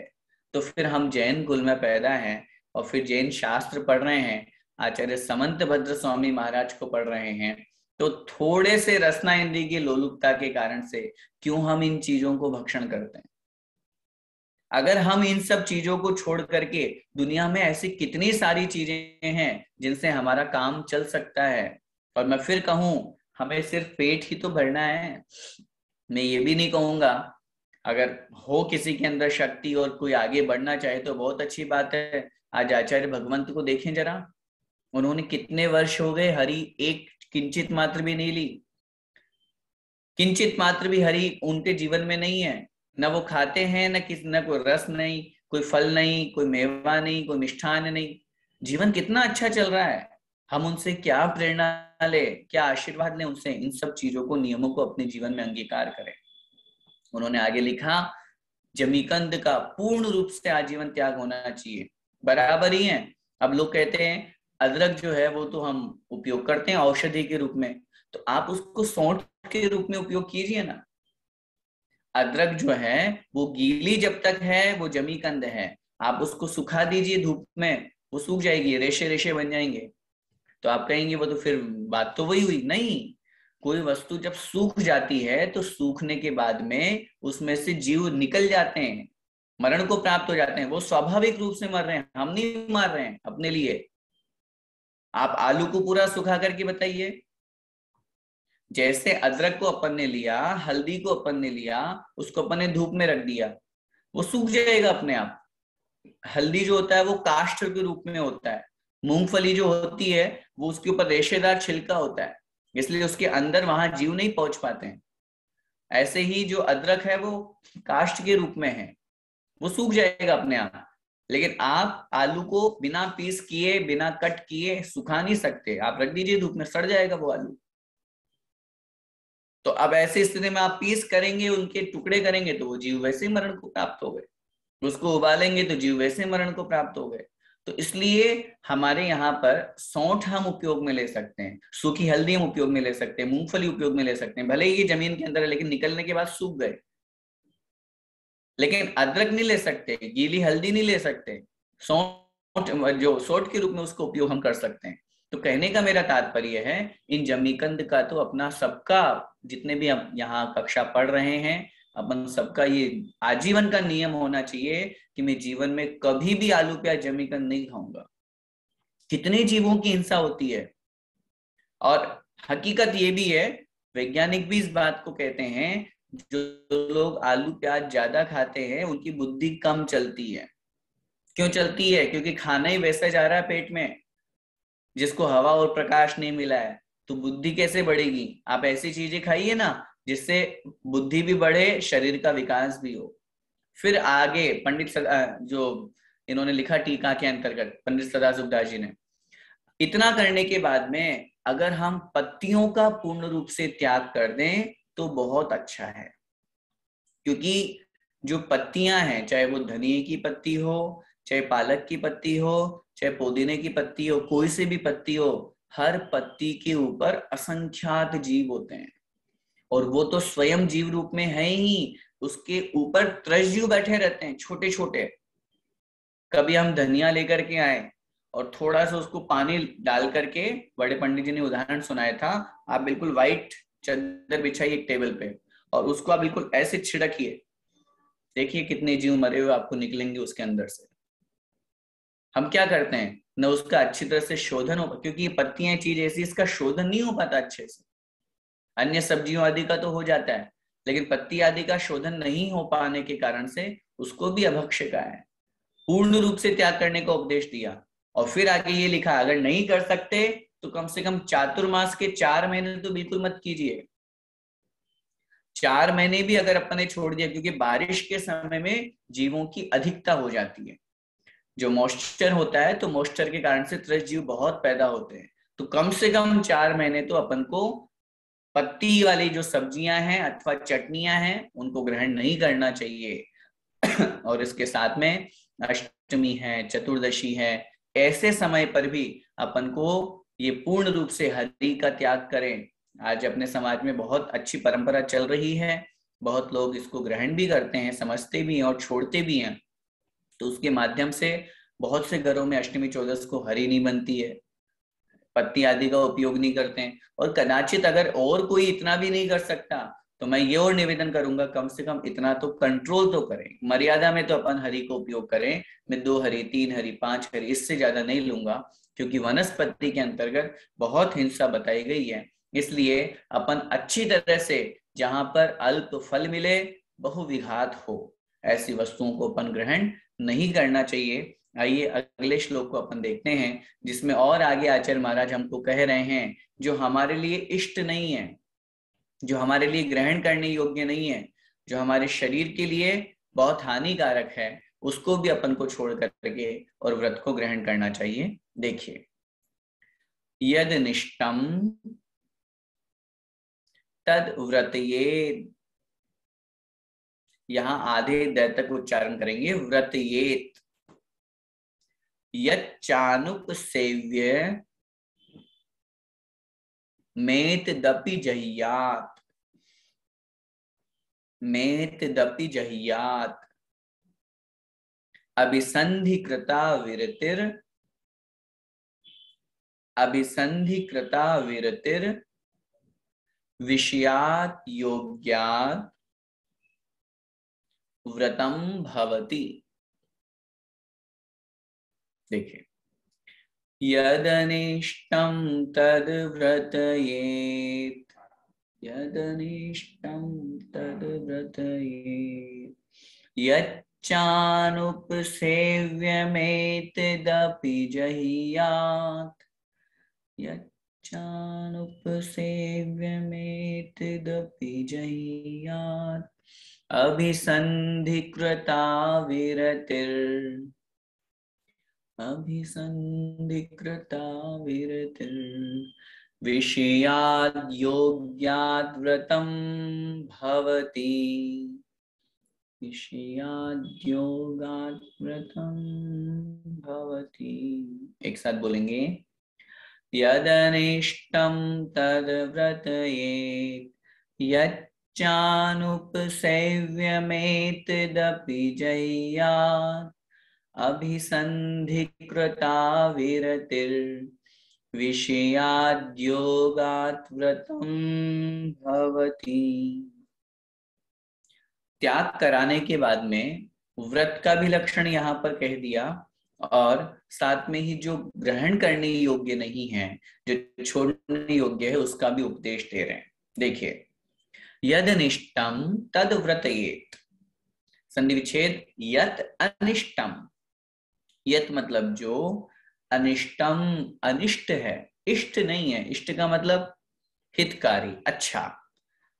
तो फिर हम जैन कुल में पैदा हैं और फिर जैन शास्त्र पढ़ रहे हैं, आचार्य समंत भद्र स्वामी महाराज को पढ़ रहे हैं, तो थोड़े से रसना इंद्रिय की लोलुपता के कारण से क्यों हम इन चीजों को भक्षण करते हैं। अगर हम इन सब चीजों को छोड़ करके, दुनिया में ऐसी कितनी सारी चीजें हैं जिनसे हमारा काम चल सकता है। और मैं फिर कहूं, हमें सिर्फ पेट ही तो भरना है। मैं ये भी नहीं कहूंगा, अगर हो किसी के अंदर शक्ति और कोई आगे बढ़ना चाहे तो बहुत अच्छी बात है। आज आचार्य भगवंत को देखें जरा, उन्होंने कितने वर्ष हो गए हरि एक किंचित मात्र भी नहीं ली। किंचित मात्र भी हरि उनके जीवन में नहीं है। न वो खाते हैं, न कोई रस नहीं, कोई फल नहीं, कोई मेवा नहीं, कोई मिष्ठान नहीं। जीवन कितना अच्छा चल रहा है। हम उनसे क्या प्रेरणा ले, क्या आशीर्वाद ले उनसे, इन सब चीजों को, नियमों को अपने जीवन में अंगीकार करें। उन्होंने आगे लिखा, जमीकंद का पूर्ण रूप से आजीवन त्याग होना चाहिए। बराबर ही है। अब लोग कहते हैं अदरक जो है वो तो हम उपयोग करते हैं औषधि के रूप में, तो आप उसको सौंठ के रूप में उपयोग कीजिए ना। अदरक जो है वो गीली जब तक है वो जमीकंद है, आप उसको सुखा दीजिए धूप में, वो सूख जाएगी, रेशे रेशे बन जाएंगे। तो आप कहेंगे वो तो फिर बात तो वही हुई। नहीं, कोई वस्तु जब सूख जाती है तो सूखने के बाद में उसमें से जीव निकल जाते हैं, मरण को प्राप्त हो जाते हैं। वो स्वाभाविक रूप से मर रहे हैं, हम नहीं मार रहे हैं अपने लिए। आप आलू को पूरा सुखा करके बताइए, जैसे अदरक को अपन ने लिया, हल्दी को अपन ने लिया, उसको अपन ने धूप में रख दिया, वो सूख जाएगा अपने आप। हल्दी जो होता है वो काष्ठ के रूप में होता है। मूंगफली जो होती है वो उसके ऊपर रेशेदार छिलका होता है, इसलिए उसके अंदर वहां जीव नहीं पहुंच पाते हैं। ऐसे ही जो अदरक है वो काष्ठ के रूप में है, वो सूख जाएगा अपने आप। लेकिन आप आलू को बिना पीस किए, बिना कट किए सुखा नहीं सकते। आप रख दीजिए धूप में, सड़ जाएगा वो आलू। तो अब ऐसी स्थिति में आप पीस करेंगे, उनके टुकड़े करेंगे तो वो जीव वैसे ही मरण को प्राप्त हो गए। उसको उबालेंगे तो जीव वैसे मरण को प्राप्त हो गए। तो इसलिए हमारे यहाँ पर सौंठ हम उपयोग में ले सकते हैं, सूखी हल्दी हम उपयोग में ले सकते हैं, मूंगफली उपयोग में ले सकते हैं। भले ही ये जमीन के अंदर है लेकिन निकलने के बाद सूख गए। लेकिन अदरक नहीं ले सकते, गीली हल्दी नहीं ले सकते। सौंठ जो सौंठ के रूप में उसको उपयोग हम कर सकते हैं। तो कहने का मेरा तात्पर्य है, इन जमीकंद का तो अपना सबका, जितने भी हम यहाँ कक्षा पढ़ रहे हैं, अपन सबका ये आजीवन का नियम होना चाहिए कि मैं जीवन में कभी भी आलू प्याज जमीकंद नहीं खाऊंगा। कितने जीवों की हिंसा होती है। और हकीकत ये भी है, वैज्ञानिक भी इस बात को कहते हैं, जो लोग आलू प्याज ज्यादा खाते हैं उनकी बुद्धि कम चलती है। क्यों चलती है? क्योंकि खाना ही वैसा जा रहा है पेट में जिसको हवा और प्रकाश नहीं मिला है। तो बुद्धि कैसे बढ़ेगी? आप ऐसी चीजें खाइए ना जिससे बुद्धि भी बढ़े, शरीर का विकास भी हो। फिर आगे पंडित जो इन्होंने लिखा टीका के अंतर्गत, पंडित सदाशिवदास जी ने, इतना करने के बाद में अगर हम पत्तियों का पूर्ण रूप से त्याग कर दें तो बहुत अच्छा है। क्योंकि जो पत्तियां हैं, चाहे वो धनिये की पत्ती हो, चाहे पालक की पत्ती हो, चाहे पुदीने की पत्ती हो, कोई से भी पत्ती हो, हर पत्ती के ऊपर असंख्यात जीव होते हैं। और वो तो स्वयं जीव रूप में है ही, उसके ऊपर त्रसजीव बैठे रहते हैं छोटे छोटे। कभी हम धनिया लेकर के आए और थोड़ा सा उसको पानी डाल करके, बड़े पंडित जी ने उदाहरण सुनाया था, आप बिल्कुल व्हाइट चादर बिछाइए एक टेबल पे और उसको आप बिल्कुल ऐसे छिड़किए, देखिए कितने जीव मरे हुए आपको निकलेंगे उसके अंदर से। हम क्या करते हैं, न उसका अच्छी तरह से शोधन हो, क्योंकि ये पत्तियां चीज ऐसी, इसका शोधन नहीं हो पाता अच्छे से। अन्य सब्जियों आदि का तो हो जाता है, लेकिन पत्ती आदि का शोधन नहीं हो पाने के कारण से उसको भी अभक्ष्य का है। पूर्ण रूप से त्याग करने का उपदेश दिया और फिर आगे ये लिखा, अगर नहीं कर सकते तो कम से कम चातुर्मास के 4 महीने तो बिल्कुल मत कीजिए। 4 महीने भी अगर अपन ने छोड़ दिया, क्योंकि बारिश के समय में जीवों की अधिकता हो जाती है, जो मॉइस्चर होता है, तो मॉइस्चर के कारण से त्रस्त जीव बहुत पैदा होते हैं। तो कम से कम 4 महीने तो अपन को पत्ती वाली जो सब्जियां हैं अथवा चटनियां हैं उनको ग्रहण नहीं करना चाहिए। और इसके साथ में अष्टमी है, चतुर्दशी है, ऐसे समय पर भी अपन को ये पूर्ण रूप से हरि का त्याग करें। आज अपने समाज में बहुत अच्छी परंपरा चल रही है, बहुत लोग इसको ग्रहण भी करते हैं, समझते भी हैं और छोड़ते भी हैं। तो उसके माध्यम से बहुत से घरों में अष्टमी चौदस को हरी नहीं बनती है, पत्ती आदि का उपयोग नहीं करते हैं। और कदाचित अगर और कोई इतना भी नहीं कर सकता, तो मैं ये और निवेदन करूंगा, कम से कम इतना तो कंट्रोल तो करें, मर्यादा में तो अपन हरी को उपयोग करें। मैं 2 हरी, 3 हरी, 5 हरी, इससे ज्यादा नहीं लूंगा, क्योंकि वनस्पति के अंतर्गत बहुत हिंसा बताई गई है। इसलिए अपन अच्छी तरह से, जहां पर अल्प फल मिले, बहुविघात हो, ऐसी वस्तुओं को अपन ग्रहण नहीं करना चाहिए। आइए अगले श्लोक को अपन देखते हैं, जिसमें और आगे आचार्य महाराज हमको कह रहे हैं, जो हमारे लिए इष्ट नहीं है, जो हमारे लिए ग्रहण करने योग्य नहीं है, जो हमारे शरीर के लिए बहुत हानिकारक है, उसको भी अपन को छोड़ करके और व्रत को ग्रहण करना चाहिए। देखिए, यद निष्टम तद व्रतयेत, यहां आधे द तक उच्चारण करेंगे, व्रतयेत। यच्चानुप सेव्य मेत दपि जहियात, मेत दपि जहियात, अभिसंधि कृता विरतिर, अभिसंधि कृता विरतिर, विषयात योग्यात व्रतम भवति। देखिए, यदनिष्टं तद व्रतयेत, यदनिष्टं तद व्रतयेत, यच्चानुपसेव्यमेतदपि जहियात, यच्चानुपसेव्यमेतदपि जहियात, अभिसन्धिकृता विरतिर्, अभिसन्धिकृता विरतिर्, विषयाद् योग्याद् व्रतं भवति, विषयाद् योगाद् व्रतं भवति। एक साथ बोलेंगे, यदनिष्टं तद व्रतयेत, यच्चानुपसेव्यमेतदपि जहियात्, अभिसन्धिकृता विरतिर्, विषयाद्योगात् व्रतं भवति। त्याग कराने के बाद में व्रत का भी लक्षण यहाँ पर कह दिया, और साथ में ही जो ग्रहण करने योग्य नहीं है, जो छोड़ने योग्य है, उसका भी उपदेश दे रहे हैं। देखिए, यद अनिष्टम तद व्रतयेत, संधि विच्छेद, यत अनिष्टम, यत मतलब जो, अनिष्टम अनिष्ट है, इष्ट नहीं है, इष्ट का मतलब हितकारी, अच्छा,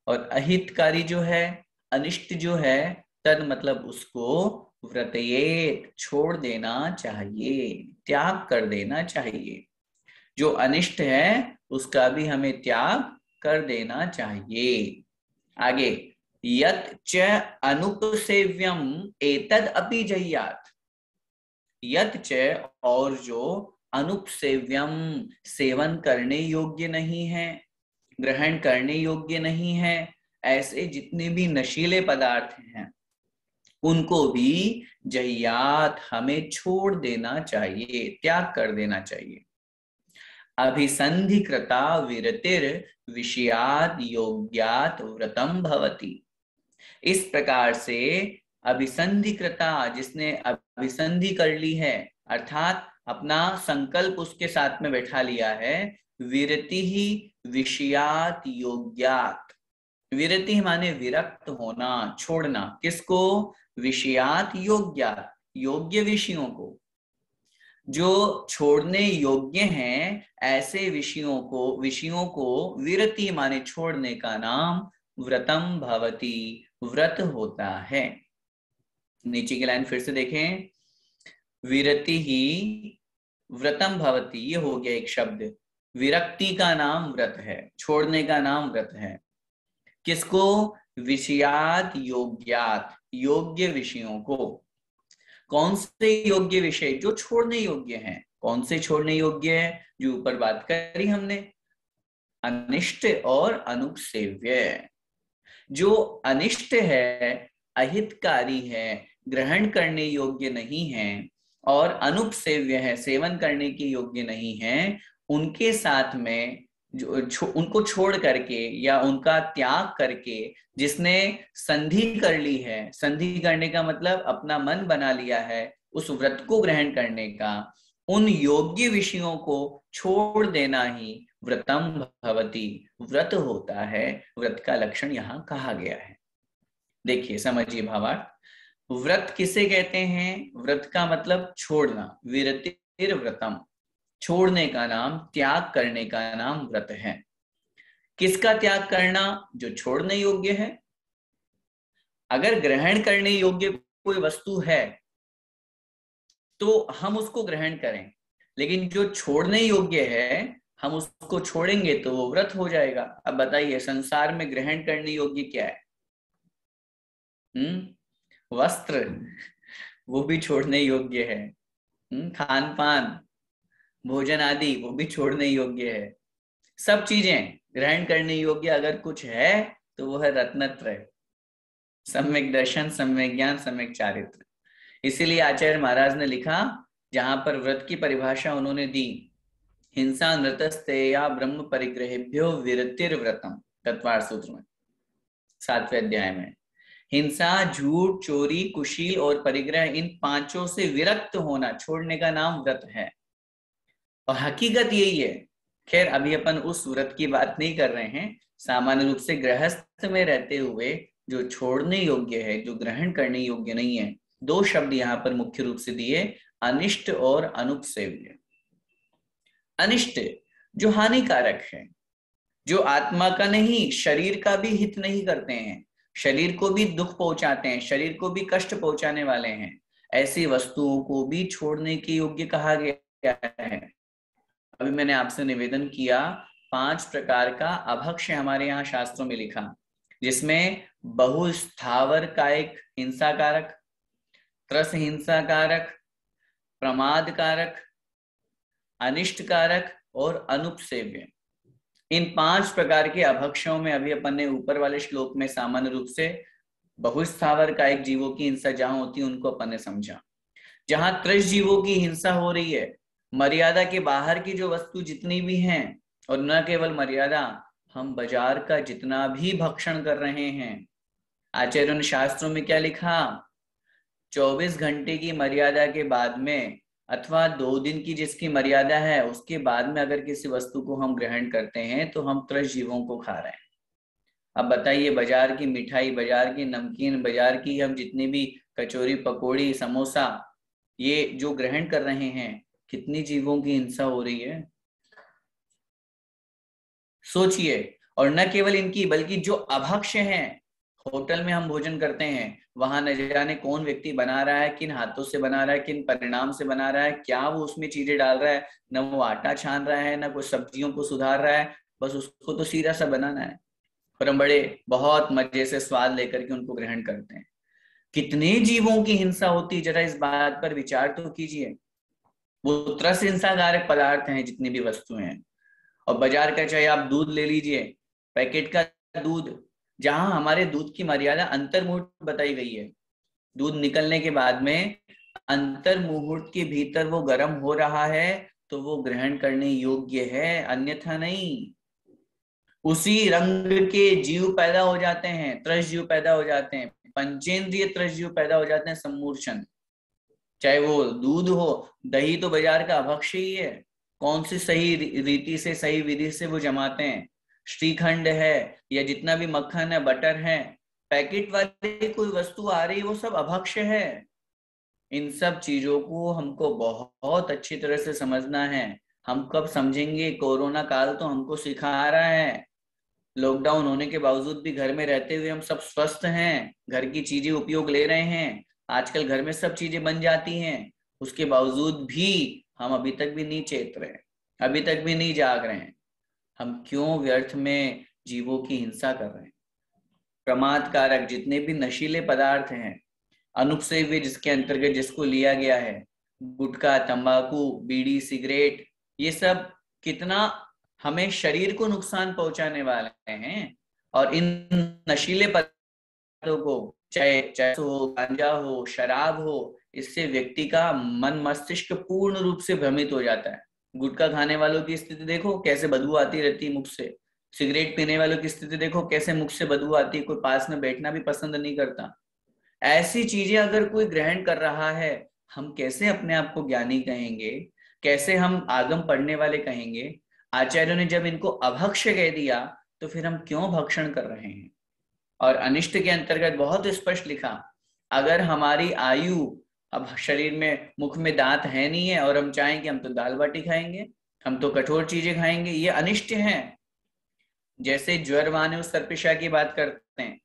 और अहितकारी जो है, अनिष्ट जो है, तद मतलब उसको व्रतयेत छोड़ देना चाहिए, त्याग कर देना चाहिए। जो अनिष्ट है उसका भी हमें त्याग कर देना चाहिए। आगे, यत् च अनुपसेव्यम एतद अपि जह्यात्। यत् च और जो अनुपसेव्यम सेवन करने योग्य नहीं है, ग्रहण करने योग्य नहीं है, ऐसे जितने भी नशीले पदार्थ हैं उनको भी जह्यात हमें छोड़ देना चाहिए, त्याग कर देना चाहिए। अभिसंधिकृता विरतिर विषयात योग्यात व्रतम भवति। इस प्रकार से अभिसंधिकृता, जिसने अभिसंधि कर ली है अर्थात अपना संकल्प उसके साथ में बैठा लिया है, विरति ही विषयात योग्यात। विरति माने विरक्त होना, छोड़ना। किसको? विषयात योग्यात, योग्य विषयों को। जो छोड़ने योग्य हैं ऐसे विषयों को विरति माने छोड़ने का नाम व्रतम भवति, व्रत होता है। नीचे की लाइन फिर से देखें, विरति ही व्रतम भवति, ये हो गया एक शब्द। विरक्ति का नाम व्रत है, छोड़ने का नाम व्रत है। किसको? विषयात योग्यात, योग्य विषयों को। कौन से योग्य विषय? जो छोड़ने योग्य हैं। कौन से छोड़ने योग्य है? जो ऊपर बात करी हमने, अनिष्ट और अनुपसेव्य। जो अनिष्ट है, अहितकारी है, ग्रहण करने योग्य नहीं है, और अनुपसेव्य है, सेवन करने के योग्य नहीं है, उनके साथ में उनको छोड़ करके या उनका त्याग करके जिसने संधि कर ली है, संधि करने का मतलब अपना मन बना लिया है उस व्रत को ग्रहण करने का, उन योग्य विषयों को छोड़ देना ही व्रतम भवति, व्रत होता है। व्रत का लक्षण यहाँ कहा गया है। देखिए, समझिए भावार्थ। व्रत किसे कहते हैं? व्रत का मतलब छोड़ना, विरतिर व्रतम, छोड़ने का नाम, त्याग करने का नाम व्रत है। किसका त्याग करना? जो छोड़ने योग्य है। अगर ग्रहण करने योग्य कोई वस्तु है तो हम उसको ग्रहण करें, लेकिन जो छोड़ने योग्य है हम उसको छोड़ेंगे तो वो व्रत हो जाएगा। अब बताइए, संसार में ग्रहण करने योग्य क्या है? वस्त्र, वो भी छोड़ने योग्य है। खान पान, भोजन आदि, वो भी छोड़ने योग्य है। सब चीजें ग्रहण करने योग्य अगर कुछ है तो वो है रत्नत्रय, सम्यक दर्शन, सम्यक ज्ञान, सम्यक चारित्र। इसीलिए आचार्य महाराज ने लिखा, जहां पर व्रत की परिभाषा उन्होंने दी, हिंसा नृतस्तेया ब्रह्म परिग्रहेभ्यो विरतिर व्रतम, तत्वार्थ सूत्र में 7वें अध्याय में। हिंसा, झूठ, चोरी, कुशील और परिग्रह, इन पांचों से विरक्त होना, छोड़ने का नाम व्रत है। और हकीकत यही है। खैर, अभी अपन उस व्रत की बात नहीं कर रहे हैं। सामान्य रूप से गृहस्थ में रहते हुए जो छोड़ने योग्य है, जो ग्रहण करने योग्य नहीं है, दो शब्द यहाँ पर मुख्य रूप से दिए, अनिष्ट और अनुपसेव्य। अनिष्ट जो हानिकारक है, जो आत्मा का नहीं, शरीर का भी हित नहीं करते हैं, शरीर को भी दुख पहुंचाते हैं, शरीर को भी कष्ट पहुंचाने वाले हैं, ऐसी वस्तुओं को भी छोड़ने के योग्य कहा गया है। अभी मैंने आपसे निवेदन किया, 5 प्रकार का अभक्ष्य हमारे यहाँ शास्त्रों में लिखा, जिसमें बहुस्थावर कायिक हिंसा कारक, त्रस हिंसा कारक, प्रमाद कारक, अनिष्ट कारक और अनुपसेव्य। इन 5 प्रकार के अभक्ष्यों में अभी अपन ने ऊपर वाले श्लोक में सामान्य रूप से बहुस्थावर कायिक जीवों की हिंसा जहां होती है उनको अपन ने समझा। जहां त्रस जीवों की हिंसा हो रही है, मर्यादा के बाहर की जो वस्तु जितनी भी हैं, और न केवल मर्यादा, हम बाजार का जितना भी भक्षण कर रहे हैं, आचार्यों ने शास्त्रों में क्या लिखा, 24 घंटे की मर्यादा के बाद में अथवा 2 दिन की जिसकी मर्यादा है उसके बाद में अगर किसी वस्तु को हम ग्रहण करते हैं तो हम त्रस जीवों को खा रहे हैं। अब बताइए, बाजार की मिठाई, बाजार की नमकीन, बाजार की हम जितनी भी कचौरी, पकौड़ी, समोसा, ये जो ग्रहण कर रहे हैं, कितनी जीवों की हिंसा हो रही है, सोचिए। और न केवल इनकी, बल्कि जो अभक्ष्य हैं, होटल में हम भोजन करते हैं, वहां न जाने कौन व्यक्ति बना रहा है, किन हाथों से बना रहा है, किन परिणाम से बना रहा है, क्या वो उसमें चीजें डाल रहा है, न वो आटा छान रहा है, न कोई सब्जियों को सुधार रहा है, बस उसको तो सीधा सा बनाना है। और हम बड़े बहुत मजे से स्वाद लेकर के उनको ग्रहण करते हैं। कितने जीवों की हिंसा होती है, जरा इस बात पर विचार तो कीजिए। वो त्रस हिंसाकारक पदार्थ हैं जितनी भी वस्तुएं हैं। और बाजार का चाहे आप दूध ले लीजिए, पैकेट का दूध, जहां हमारे दूध की मर्यादा अंतर मुहूर्त बताई गई है। दूध निकलने के बाद में अंतर मुहूर्त के भीतर वो गर्म हो रहा है तो वो ग्रहण करने योग्य है, अन्यथा नहीं। उसी रंग के जीव पैदा हो जाते हैं, त्रस जीव पैदा हो जाते हैं, पंचेंद्रिय त्रस जीव पैदा हो जाते हैं, सम्मूर्छन। चाहे वो दूध हो, दही तो बाजार का अभक्ष्य ही है। कौन सी सही रीति से, सही विधि से वो जमाते हैं। श्रीखंड है या जितना भी मक्खन है, बटर है, पैकेट वाली कोई वस्तु आ रही, वो सब अभक्ष्य है। इन सब चीजों को हमको बहुत अच्छी तरह से समझना है। हम कब समझेंगे? कोरोना काल तो हमको सिखा रहा है। लॉकडाउन होने के बावजूद भी घर में रहते हुए हम सब स्वस्थ हैं, घर की चीजें उपयोग ले रहे हैं। आजकल घर में सब चीजें बन जाती हैं, उसके बावजूद भी हम अभी तक भी नहीं चेत रहे, अभी तक भी नहीं जाग रहे हैं। हम क्यों व्यर्थ में जीवों की हिंसा कर रहे हैं? प्रमाद कारक जितने भी नशीले पदार्थ हैं, अनुपसेव्य जिसके अंतर्गत जिसको लिया गया है, गुटखा, तंबाकू, बीड़ी, सिगरेट, ये सब कितना हमें शरीर को नुकसान पहुंचाने वाले हैं। और इन नशीले पदार्थों को, चाहे चाहे हो, गांजा हो, शराब हो, इससे व्यक्ति का मन मस्तिष्क पूर्ण रूप से भ्रमित हो जाता है। गुटखा खाने वालों की स्थिति देखो कैसे बदबू आती रहती है मुख से। सिगरेट पीने वालों की स्थिति देखो कैसे मुख से बदबू आती है, कोई पास में बैठना भी पसंद नहीं करता। ऐसी चीजें अगर कोई ग्रहण कर रहा है, हम कैसे अपने आप को ज्ञानी कहेंगे? कैसे हम आगम पढ़ने वाले कहेंगे? आचार्यों ने जब इनको अभक्ष्य कह दिया तो फिर हम क्यों भक्षण कर रहे हैं? और अनिष्ट के अंतर्गत बहुत स्पष्ट लिखा, अगर हमारी आयु, अब शरीर में मुख में दांत है नहीं है और हम चाहें कि हम तो दाल बाटी खाएंगे, हम तो कठोर चीजें खाएंगे, ये अनिष्ट है। जैसे ज्वर वानु सर्पिशा की बात करते हैं,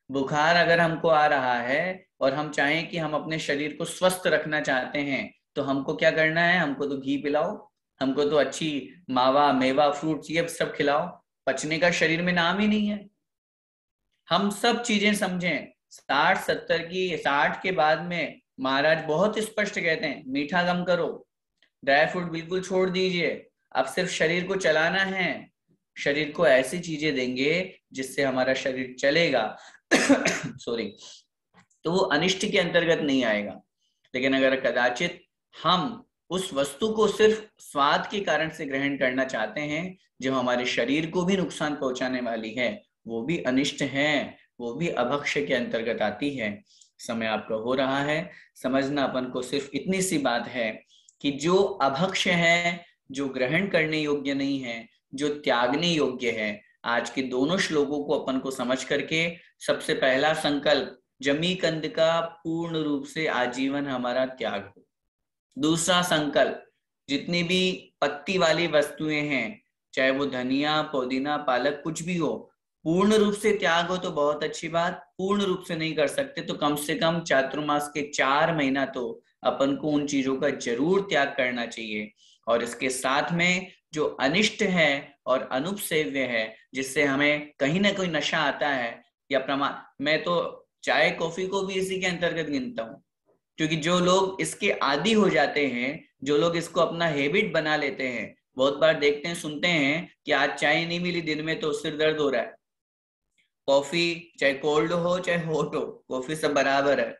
बुखार अगर हमको आ रहा है और हम चाहें कि हम अपने शरीर को स्वस्थ रखना चाहते हैं, तो हमको क्या करना है? हमको तो घी पिलाओ, हमको तो अच्छी मावा, मेवा, फ्रूट्स, ये सब खिलाओ। पचने का शरीर में नाम ही नहीं है। हम सब चीजें समझें। 60-70 की, 60 के बाद में महाराज बहुत स्पष्ट कहते हैं, मीठा कम करो, ड्राई फ्रूट बिल्कुल छोड़ दीजिए, अब सिर्फ शरीर को चलाना है। शरीर को ऐसी चीजें देंगे जिससे हमारा शरीर चलेगा सॉरी, तो वो अनिष्ट के अंतर्गत नहीं आएगा। लेकिन अगर कदाचित हम उस वस्तु को सिर्फ स्वाद के कारण से ग्रहण करना चाहते हैं जो हमारे शरीर को भी नुकसान पहुंचाने वाली है, वो भी अनिष्ट है, वो भी अभक्ष्य के अंतर्गत आती है। समय आपका हो रहा है। समझना अपन को सिर्फ इतनी सी बात है कि जो अभक्ष्य है, जो ग्रहण करने योग्य नहीं है, जो त्यागने योग्य है, आज के दोनों श्लोकों को अपन को समझ करके सबसे पहला संकल्प, जमी कंद का पूर्ण रूप से आजीवन हमारा त्याग हो। दूसरा संकल्प, जितनी भी पत्ती वाली वस्तुएं हैं, चाहे वो धनिया, पुदीना, पालक, कुछ भी हो, पूर्ण रूप से त्याग हो तो बहुत अच्छी बात। पूर्ण रूप से नहीं कर सकते तो कम से कम चातुर्मास के 4 महीना तो अपन को उन चीजों का जरूर त्याग करना चाहिए। और इसके साथ में जो अनिष्ट है और अनुपसेव्य है, जिससे हमें कहीं ना कोई नशा आता है या प्रमाण, मैं तो चाय कॉफी को भी इसी के अंतर्गत गिनता हूँ। क्योंकि जो लोग इसके आदी हो जाते हैं, जो लोग इसको अपना हैबिट बना लेते हैं, बहुत बार देखते हैं, सुनते हैं कि आज चाय नहीं मिली दिन में तो सिर दर्द हो रहा है। कॉफी चाहे कोल्ड हो चाहे हॉट हो, कॉफी सब बराबर है।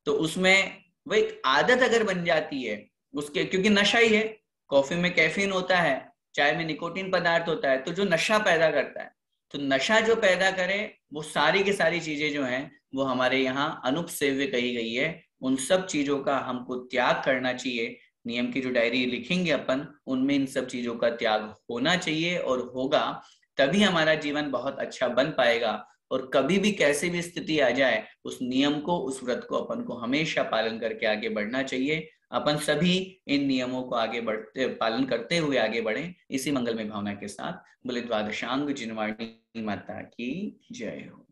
तो उसमें वो एक आदत अगर बन जाती है उसके, क्योंकि नशा ही है, कॉफी में कैफीन होता है, चाय में निकोटीन पदार्थ होता है, तो जो नशा पैदा करता है, तो नशा जो पैदा करे वो सारी की सारी चीजें जो हैं वो हमारे यहाँ अनुपसेव्य कही गई है। उन सब चीजों का हमको त्याग करना चाहिए। नियम की जो डायरी लिखेंगे अपन, उनमें इन सब चीजों का त्याग होना चाहिए और होगा, तभी हमारा जीवन बहुत अच्छा बन पाएगा। और कभी भी कैसे भी स्थिति आ जाए, उस नियम को, उस व्रत को अपन को हमेशा पालन करके आगे बढ़ना चाहिए। अपन सभी इन नियमों को आगे बढ़ते, पालन करते हुए आगे बढ़े, इसी मंगलमय भावना के साथ। बोले द्वादशांग जिनवाणी माता की जय हो।